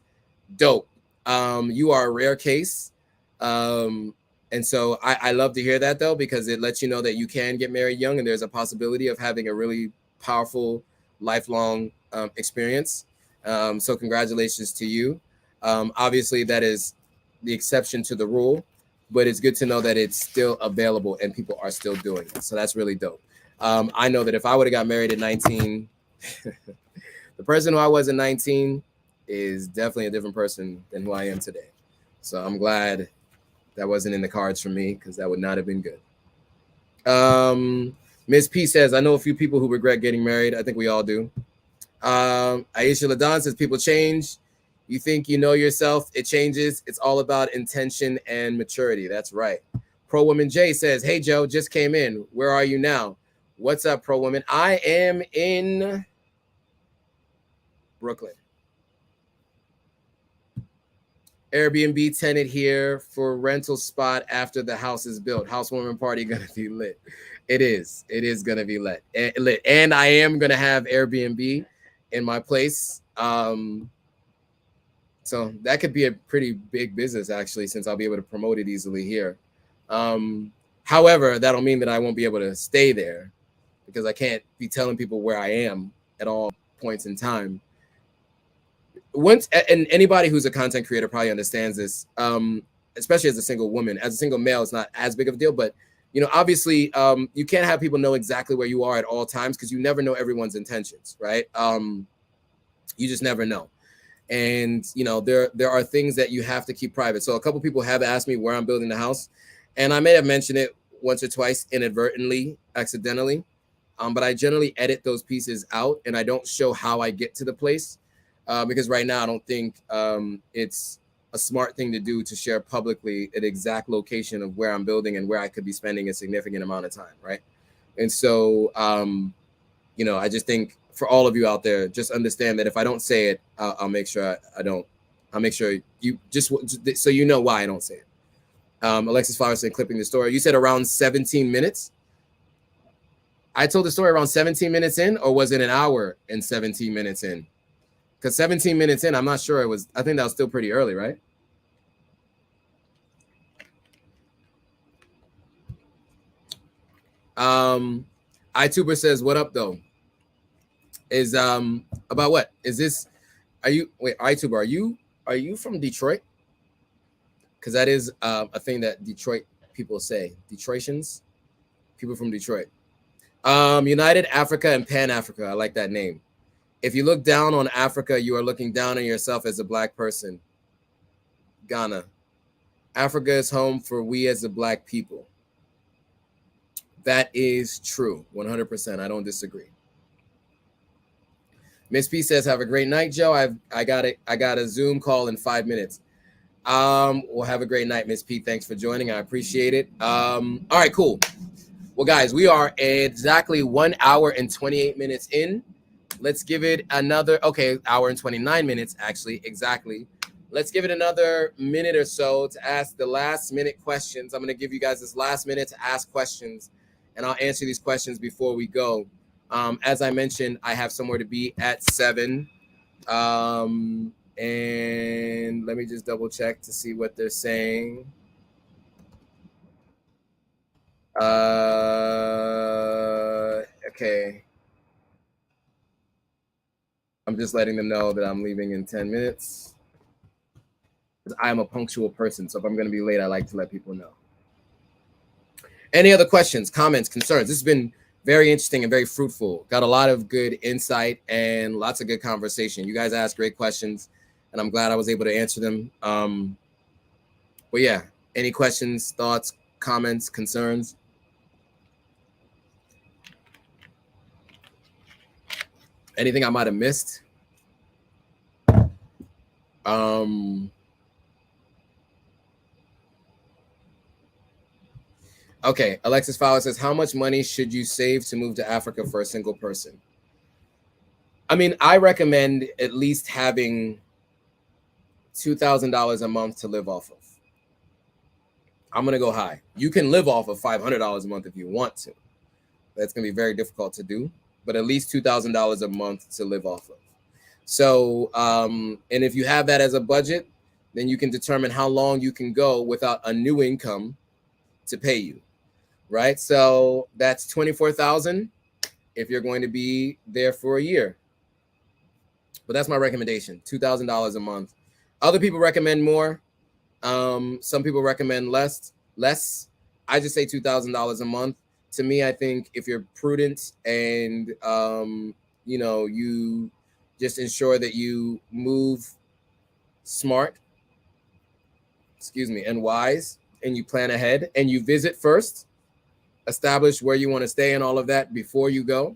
Dope. You are a rare case. And so I love to hear that, though, because it lets you know that you can get married young and there's a possibility of having a really powerful lifelong experience. So congratulations to you. Obviously, that is the exception to the rule, but it's good to know that it's still available and people are still doing it. So that's really dope. I know that if I would have got married at 19, the person who I was at 19 is definitely a different person than who I am today. So I'm glad that wasn't in the cards for me because that would not have been good. Ms. P says, "I know a few people who regret getting married." I think we all do. Aisha Ladon says, "People change. You think you know yourself, it changes. It's all about intention and maturity." That's right. Pro Woman J says, "Hey, Joe, just came in. Where are you now?" What's up, Pro Woman? I am in Brooklyn. Airbnb tenant here for rental spot after the house is built. Housewarming party gonna be lit. It is gonna be lit. And I am gonna have Airbnb in my place. So that could be a pretty big business, actually, since I'll be able to promote it easily here. However, that'll mean that I won't be able to stay there because I can't be telling people where I am at all points in time. And anybody who's a content creator probably understands this, especially as a single woman. As a single male, it's not as big of a deal, but obviously, you can't have people know exactly where you are at all times because you never know everyone's intentions, right? You just never know. And there are things that you have to keep private. So a couple people have asked me where I'm building the house, and I may have mentioned it once or twice inadvertently, accidentally, but I generally edit those pieces out and I don't show how I get to the place. Because right now I don't think it's a smart thing to do to share publicly an exact location of where I'm building and where I could be spending a significant amount of time, right? And so, I just think for all of you out there, just understand that if I don't say it, I'll make sure I don't. I'll make sure you just so you know why I don't say it. Alexis Flowers said, "Clipping the story." You said around 17 minutes. I told the story around 17 minutes in, or was it an hour and 17 minutes in? Because 17 minutes in, I'm not sure it was. I think that was still pretty early, right? iTuber says, "What up, though?" Is about what? Is this? iTuber, are you from Detroit? Because that is a thing that Detroit people say. Detroitians, people from Detroit. United Africa and Pan Africa. I like that name. If you look down on Africa, you are looking down on yourself as a Black person. Ghana. Africa is home for we as a Black people. That is true, 100%. I don't disagree. Miss P says, "Have a great night, Joe. I got a Zoom call in 5 minutes." We'll have a great night, Miss P. Thanks for joining. I appreciate it. All right, cool. Well, guys, we are exactly 1 hour and 28 minutes in. Let's give it another, hour and 29 minutes, actually, exactly. Let's give it another minute or so to ask the last minute questions. I'm going to give you guys this last minute to ask questions, and I'll answer these questions before we go. As I mentioned, I have somewhere to be at 7. And let me just double check to see what they're saying. Okay. I'm just letting them know that I'm leaving in 10 minutes. I'm a punctual person. So if I'm going to be late, I like to let people know. Any other questions, comments, concerns? This has been very interesting and very fruitful. Got a lot of good insight and lots of good conversation. You guys asked great questions, and I'm glad I was able to answer them. But yeah, any questions, thoughts, comments, concerns? Anything I might have missed? Okay, Alexis Fowler says, how much money should you save to move to Africa for a single person? I mean, I recommend at least having $2,000 a month to live off of. I'm going to go high. You can live off of $500 a month if you want to. That's going to be very difficult to do, but at least $2,000 a month to live off of. So, and if you have that as a budget, then you can determine how long you can go without a new income to pay you, right? So that's $24,000 if you're going to be there for a year. But that's my recommendation, $2,000 a month. Other people recommend more. Some people recommend less. I just say $2,000 a month. To me, I think if you're prudent and you just ensure that you move smart, and wise, and you plan ahead and you visit first, establish where you want to stay and all of that before you go,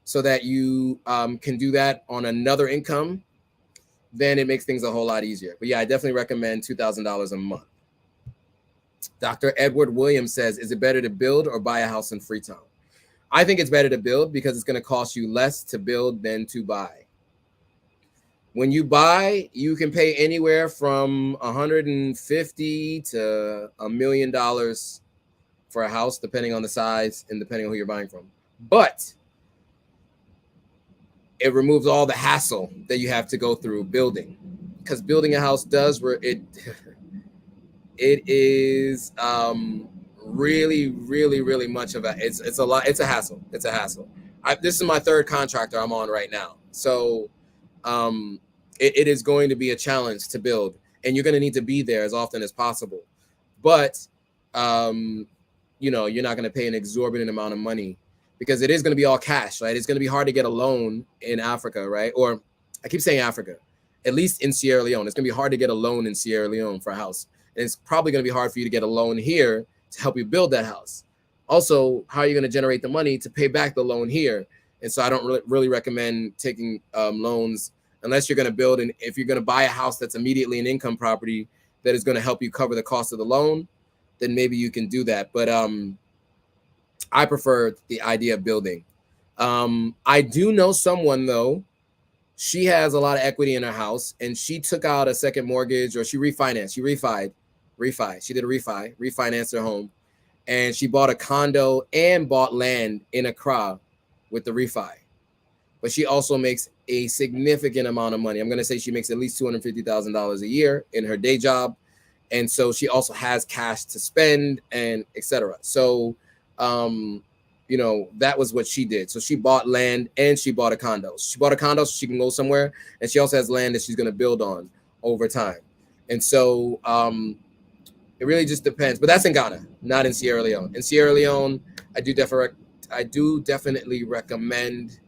so that you can do that on another income, then it makes things a whole lot easier. But yeah, I definitely recommend $2,000 a month. Dr. Edward Williams says, is it better to build or buy a house in Freetown? I think it's better to build because it's going to cost you less to build than to buy. When you buy, you can pay anywhere from $150,000 to $1 million for a house, depending on the size and depending on who you're buying from. But it removes all the hassle that you have to go through building, because building a house it is really, really, really much of it's a lot. It's a hassle. This is my third contractor I'm on right now. So it is going to be a challenge to build, and you're going to need to be there as often as possible. But you're not going to pay an exorbitant amount of money, because it is going to be all cash, right? It's going to be hard to get a loan in Africa, right? Or I keep saying Africa, at least in Sierra Leone. It's going to be hard to get a loan in Sierra Leone for a house. And it's probably going to be hard for you to get a loan here to help you build that house. Also, how are you going to generate the money to pay back the loan here? And so I don't really recommend taking loans unless you're going to build. And if you're going to buy a house that's immediately an income property that is going to help you cover the cost of the loan, then maybe you can do that. But I prefer the idea of building. I do know someone, though. She has a lot of equity in her house, and she took out a second mortgage, or she refinanced. She refi. She did a refinanced her home, and she bought a condo and bought land in Accra with the refi. But she also makes a significant amount of money. I'm going to say she makes at least $250,000 a year in her day job. And so she also has cash to spend and etc. So, that was what she did. So she bought land and she bought a condo. She bought a condo so she can go somewhere. And she also has land that she's going to build on over time. And so it really just depends. But that's in Ghana, not in Sierra Leone. In Sierra Leone, I do definitely recommend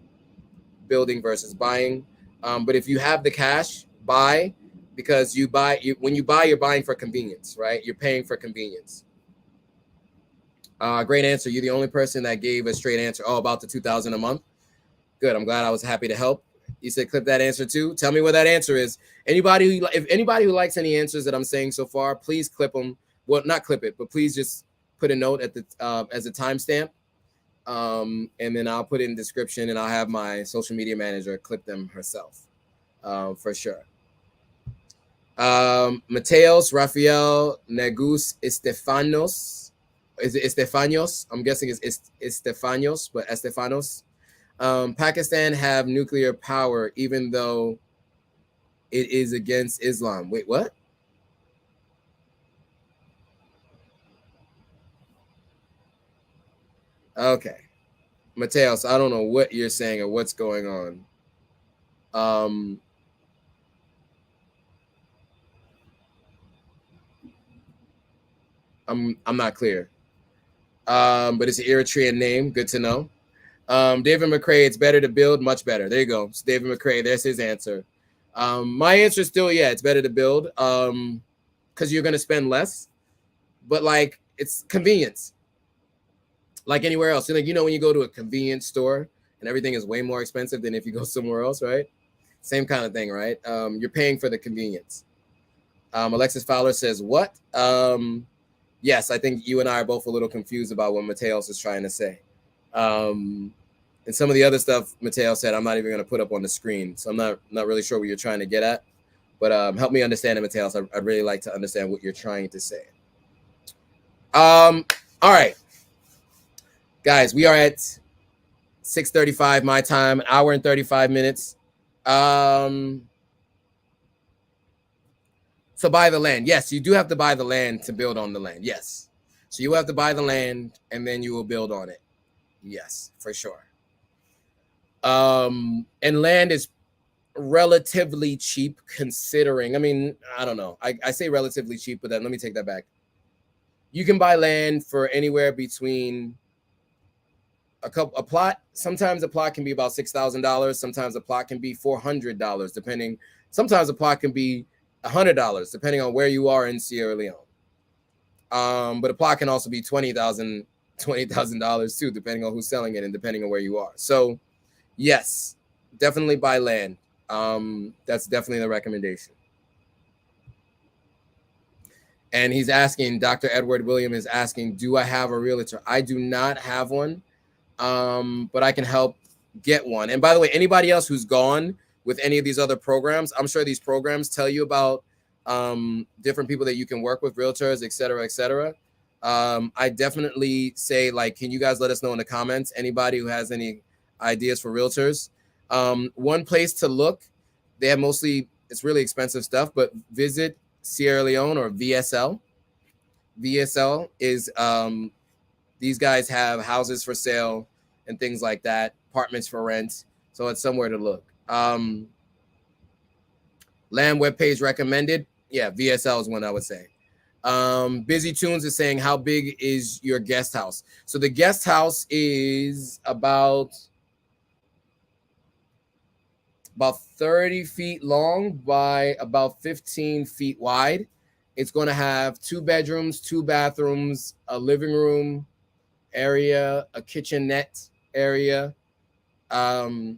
building versus buying. But if you have the cash, buy, because when you buy, you're buying for convenience, right? You're paying for convenience. Great answer. You're the only person that gave a straight answer. Oh, about the $2,000 a month. Good. I'm glad I was happy to help. You said clip that answer too. Tell me what that answer is. If anybody who likes any answers that I'm saying so far, please clip them. Well, not clip it, but please just put a note at the as a timestamp. And then I'll put it in the description, and I'll have my social media manager clip them herself, for sure. Mateos, Rafael, Negus, Estefanos. Is it Estefanos? I'm guessing it's Estefanos, but Estefanos. Pakistan have nuclear power, even though it is against Islam. Wait, what? Okay. Mateos, I don't know what you're saying or what's going on. I'm not clear. But it's an Eritrean name. Good to know. David McCrae, it's better to build, much better. There you go. It's David McCrae. There's his answer. My answer is still, yeah, it's better to build because you're going to spend less. But like, it's convenience. Like anywhere else. Like, you know, when you go to a convenience store and everything is way more expensive than if you go somewhere else, right? Same kind of thing, right? You're paying for the convenience. Alexis Fowler says, what? Yes, I think you and I are both a little confused about what Mateos is trying to say. And some of the other stuff Mateo said, I'm not even going to put up on the screen. So I'm not really sure what you're trying to get at. But help me understand it, Mateo. So I'd really like to understand what you're trying to say. All right. Guys, we are at 6:35 my time, an hour and 35 minutes. So buy the land. Yes, you do have to buy the land to build on the land. Yes. So you have to buy the land and then you will build on it. Yes, for sure. And land is relatively cheap considering, I mean, I don't know. I say relatively cheap, but then let me take that back. You can buy land for anywhere between a plot. Sometimes a plot can be about $6,000. Sometimes a plot can be $400, depending. Sometimes a plot can be $100, depending on where you are in Sierra Leone. But a plot can also be $20,000 too, depending on who's selling it and depending on where you are. So, yes, definitely buy land. That's definitely the recommendation. And he's asking, Dr. Edward William is asking, do I have a realtor? I do not have one, but I can help get one. And by the way, anybody else who's gone with any of these other programs, I'm sure these programs tell you about different people that you can work with, realtors, et cetera, et cetera. I definitely say, like, can you guys let us know in the comments, anybody who has any ideas for realtors? One place to look, they have mostly, it's really expensive stuff, but visit Sierra Leone or VSL. VSL is, these guys have houses for sale and things like that, apartments for rent. So it's somewhere to look. Land webpage recommended. Yeah, VSL is one I would say. Busy Tunes is saying, how big is your guest house? So the guest house is about 30 feet long by about 15 feet wide. It's going to have 2 bedrooms, 2 bathrooms, a living room area, a kitchenette area, but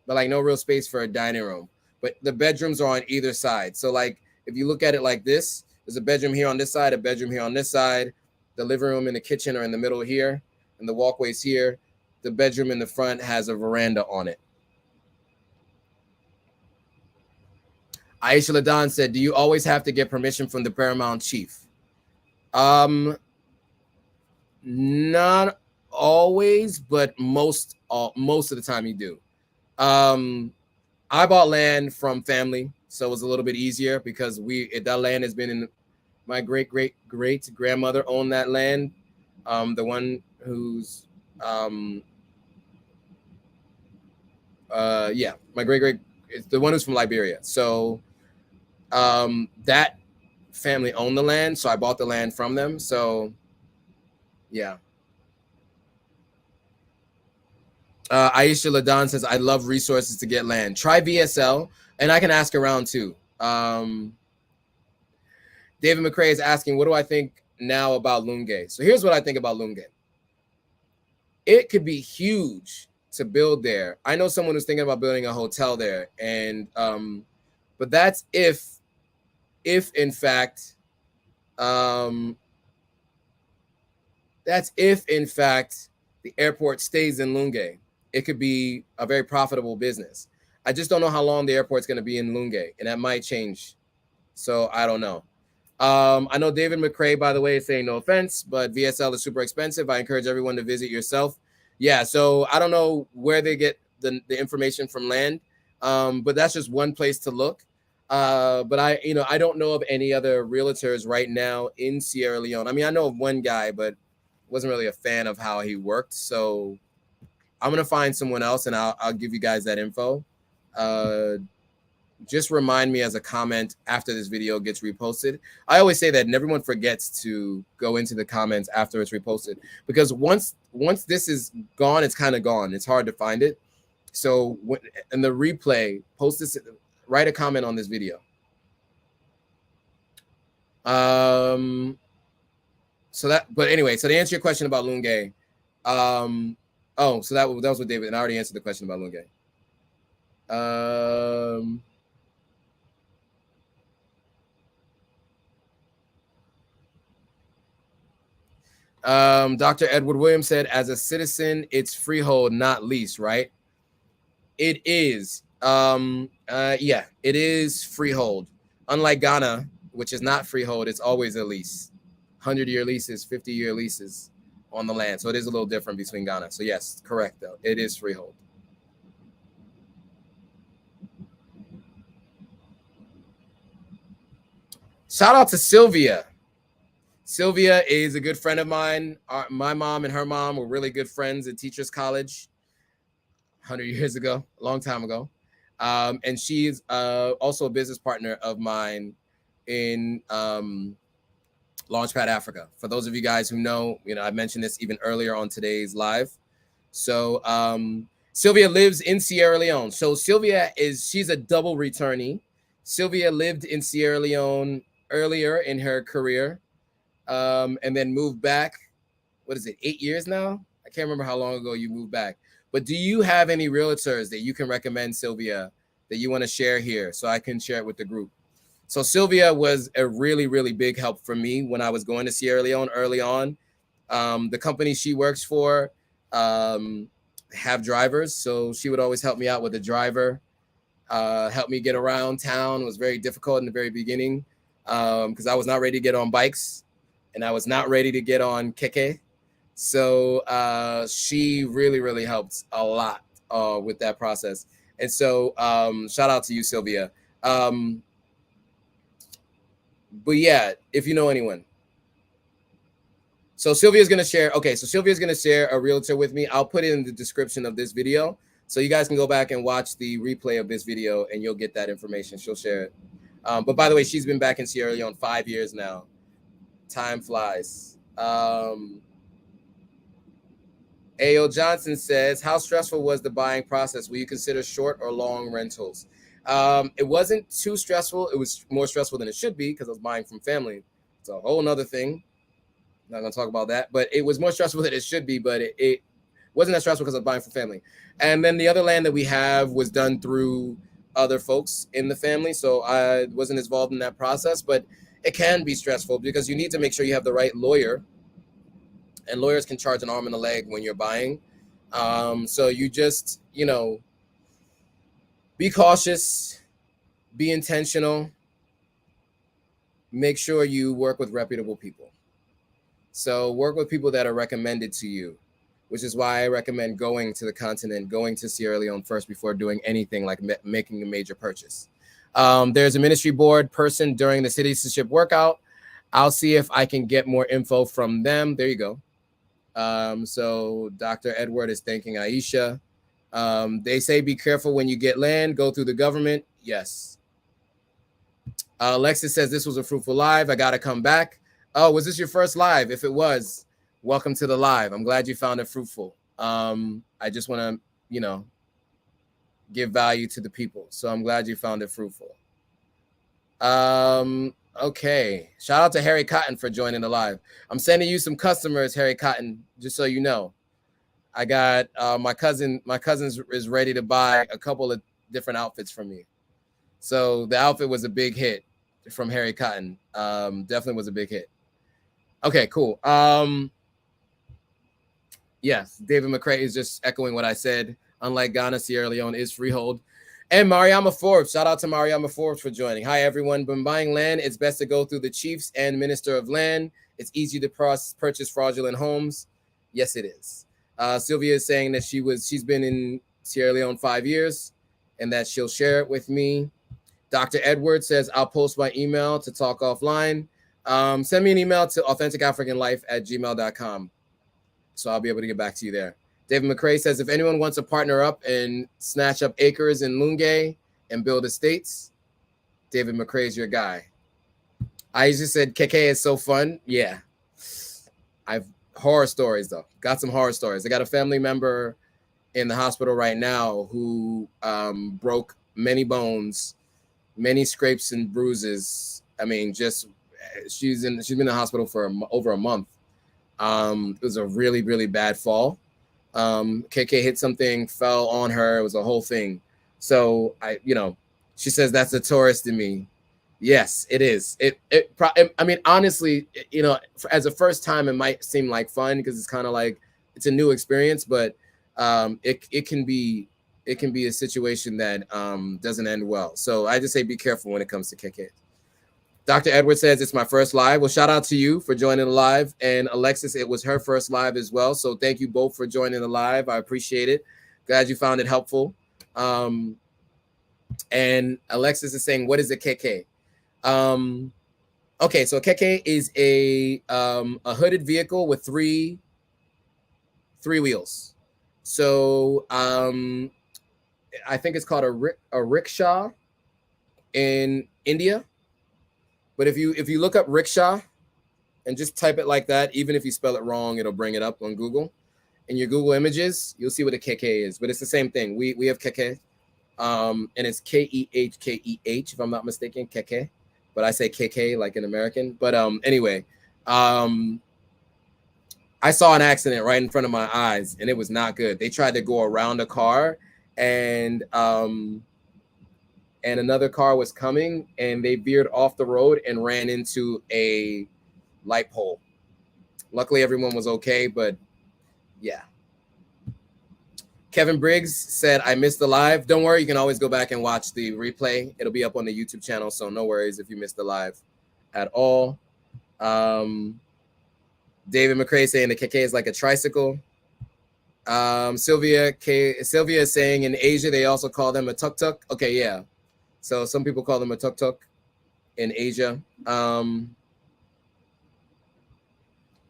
like no real space for a dining room. But the bedrooms are on either side. So like if you look at it like this, there's a bedroom here on this side, a bedroom here on this side. The living room and the kitchen are in the middle here, and the walkway's here. The bedroom in the front has a veranda on it. Aisha Ladan said, do you always have to get permission from the Paramount Chief? Not always, but most of the time you do. I bought land from family, so it was a little bit easier because that land has been in my great grandmother owned that land. The one who's my it's the one who's from Liberia. So that family owned the land, so I bought the land from them. So yeah. Aisha Ladan says, I love resources to get land. Try VSL, and I can ask around too. David McCrae is asking, what do I think now about Lunge? So here's what I think about Lunge. It could be huge to build there. I know someone who's thinking about building a hotel there, and but that's if in fact the airport stays in Lunge. It could be a very profitable business. I just don't know how long the airport's going to be in Lunge, and that might change. So I don't know. I know David McCrae, by the way, is saying no offense, but VSL is super expensive. I encourage everyone to visit yourself. Yeah, so I don't know where they get the information from land, but that's just one place to look. But I don't know of any other realtors right now in Sierra Leone. I mean, I know of one guy, but wasn't really a fan of how he worked. So I'm gonna find someone else, and I'll give you guys that info. just remind me as a comment after this video gets reposted. I always say that, and everyone forgets to go into the comments after it's reposted, because once this is gone, it's kind of gone. It's hard to find it. So in the replay, post this, write a comment on this video. So that, but anyway, so to answer your question about Lunge, oh, so that was with David, and I already answered the question about Lunge. Dr. Edward Williams said, as a citizen, it's freehold, not lease, right? It is. Yeah, it is freehold. Unlike Ghana, which is not freehold, it's always a lease. 100-year leases, 50-year leases on the land. So it is a little different between Ghana. So yes, correct though. It is freehold. Shout out to Sylvia. Sylvia is a good friend of mine. My mom and her mom were really good friends at Teachers College 100 years ago, a long time ago. And she's also a business partner of mine in Launchpad Africa. For those of you guys who know, I mentioned this even earlier on today's live. So Sylvia lives in Sierra Leone. So she's a double returnee. Sylvia lived in Sierra Leone earlier in her career, and then moved back. What is it, 8 years now? I can't remember how long ago you moved back. But do you have any realtors that you can recommend, Sylvia, that you want to share here so I can share it with the group? So Sylvia was a really, really big help for me when I was going to Sierra Leone early on. The company she works for have drivers, so she would always help me out with a driver, help me get around town. It was very difficult in the very beginning because I was not ready to get on bikes and I was not ready to get on keke. So she really, really helped a lot with that process. And so shout out to you, Sylvia. But yeah, if you know anyone. So Sylvia's going to share. Okay, so Sylvia's going to share a realtor with me. I'll put it in the description of this video. So you guys can go back and watch the replay of this video and you'll get that information. She'll share it. But by the way, she's been back in Sierra Leone 5 years now. Time flies. A.O. Johnson says, how stressful was the buying process? Will you consider short or long rentals? It wasn't too stressful. It was more stressful than it should be because I was buying from family. It's a whole nother thing. I'm not going to talk about that, but it was more stressful than it should be, but it wasn't that stressful because I was buying from family. And then the other land that we have was done through other folks in the family. So I wasn't involved in that process, but it can be stressful because you need to make sure you have the right lawyer, and lawyers can charge an arm and a leg when you're buying. So you just, be cautious, be intentional, make sure you work with reputable people. So work with people that are recommended to you, which is why I recommend going to the continent, going to Sierra Leone first before doing anything like making a major purchase. There's a ministry board person during the citizenship workout. I'll see if I can get more info from them. There you go. So Dr. Edward is thanking Aisha. They say be careful when you get land, go through the government. Yes. Alexis says this was a fruitful live. I got to come back. Oh, was this your first live? If it was, welcome to the live. I'm glad you found it fruitful. I just want to, give value to the people. So I'm glad you found it fruitful. Okay. Shout out to Harry Cotton for joining the live. I'm sending you some customers, Harry Cotton, just so you know. I got my cousin is ready to buy a couple of different outfits from me. So the outfit was a big hit from Harry Cotton. Definitely was a big hit. Okay, cool. Yes, David McCrae is just echoing what I said. Unlike Ghana, Sierra Leone is freehold. And Mariama Forbes, shout out to Mariama Forbes for joining. Hi, everyone. When buying land, it's best to go through the chiefs and minister of land. It's easy to purchase fraudulent homes. Yes, it is. Sylvia is saying that she's been in Sierra Leone 5 years and that she'll share it with me. Dr. Edward says, I'll post my email to talk offline. Send me an email to authenticafricanlife@gmail.com. So I'll be able to get back to you there. David McCrae says, if anyone wants to partner up and snatch up acres in Lunge and build estates, David McCrae's your guy. I just said KK is so fun. Yeah. I've horror stories though. Got some horror stories. I got a family member in the hospital right now who broke many bones, many scrapes and bruises. I mean, just she's been in the hospital for over a month. It was a really, really bad fall. KK hit something, fell on her. It was a whole thing. So she says that's a tourist in me. Yes, it is. I mean, honestly, as a first time, it might seem like fun because it's kind of like it's a new experience, but it can be a situation that doesn't end well. So I just say be careful when it comes to KK. Dr. Edwards says it's my first live. Well, shout out to you for joining the live, and Alexis, it was her first live as well. So thank you both for joining the live. I appreciate it. Glad you found it helpful. And Alexis is saying, what is a KK? Okay, so a KK is a hooded vehicle with three wheels. So I think it's called a rickshaw in India. But if you look up rickshaw and just type it like that, even if you spell it wrong, it'll bring it up on Google. In your Google Images, you'll see what a KK is. But it's the same thing. We have KK, and it's KEHKEH, if I'm not mistaken, KK. But I say KK like an American. But anyway, I saw an accident right in front of my eyes, and it was not good. They tried to go around a car, and another car was coming, and they veered off the road and ran into a light pole. Luckily, everyone was okay, but yeah. Kevin Briggs said, I missed the live. Don't worry, you can always go back and watch the replay. It'll be up on the YouTube channel, so no worries if you missed the live at all. David McCrae saying the KK is like a tricycle. Sylvia is saying in Asia, they also call them a tuk-tuk. Okay, yeah. So some people call them a tuk-tuk in Asia. And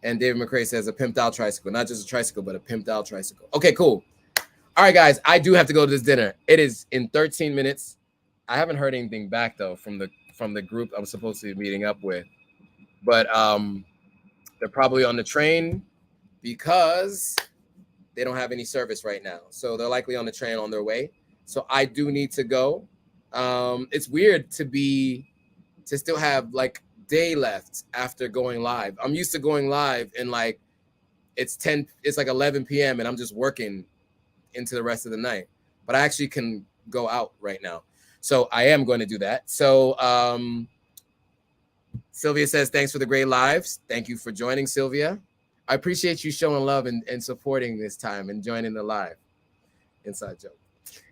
David McCrae says a pimped out tricycle, not just a tricycle, but a pimped out tricycle. Okay, cool. All right, guys, I do have to go to this dinner. It is in 13 minutes. I haven't heard anything back though from the group I'm supposed to be meeting up with, but they're probably on the train because they don't have any service right now. So they're likely on the train on their way. So I do need to go. It's weird to still have like day left after going live. I'm used to going live and like it's like 11 p.m. and I'm just working into the rest of the night, but I actually can go out right now. So I am going to do that. So Sylvia says, thanks for the great lives. Thank you for joining, Sylvia. I appreciate you showing love and supporting this time and joining the live. Inside joke.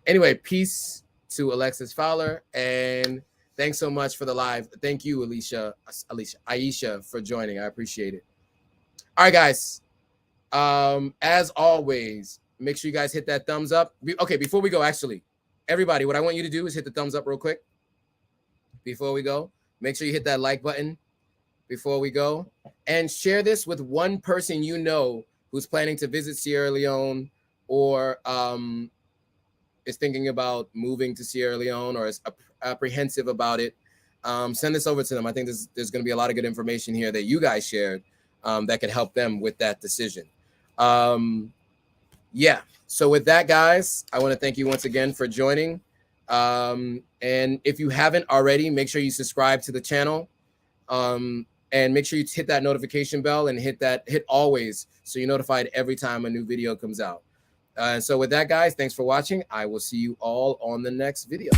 Anyway, peace to Alexis Fowler, and thanks so much for the live. Thank you, Aisha, for joining. I appreciate it. All right, guys. As always, make sure you guys hit that thumbs up. Okay, before we go, actually, everybody, what I want you to do is hit the thumbs up real quick. Before we go, make sure you hit that like button before we go, and share this with one person you know who's planning to visit Sierra Leone or is thinking about moving to Sierra Leone or is apprehensive about it. Send this over to them. I think there's going to be a lot of good information here that you guys shared that could help them with that decision. Yeah. So with that, guys, I want to thank you once again for joining. And if you haven't already, make sure you subscribe to the channel. And make sure you hit that notification bell and hit always so you're notified every time a new video comes out. And so with that, guys, thanks for watching. I will see you all on the next video.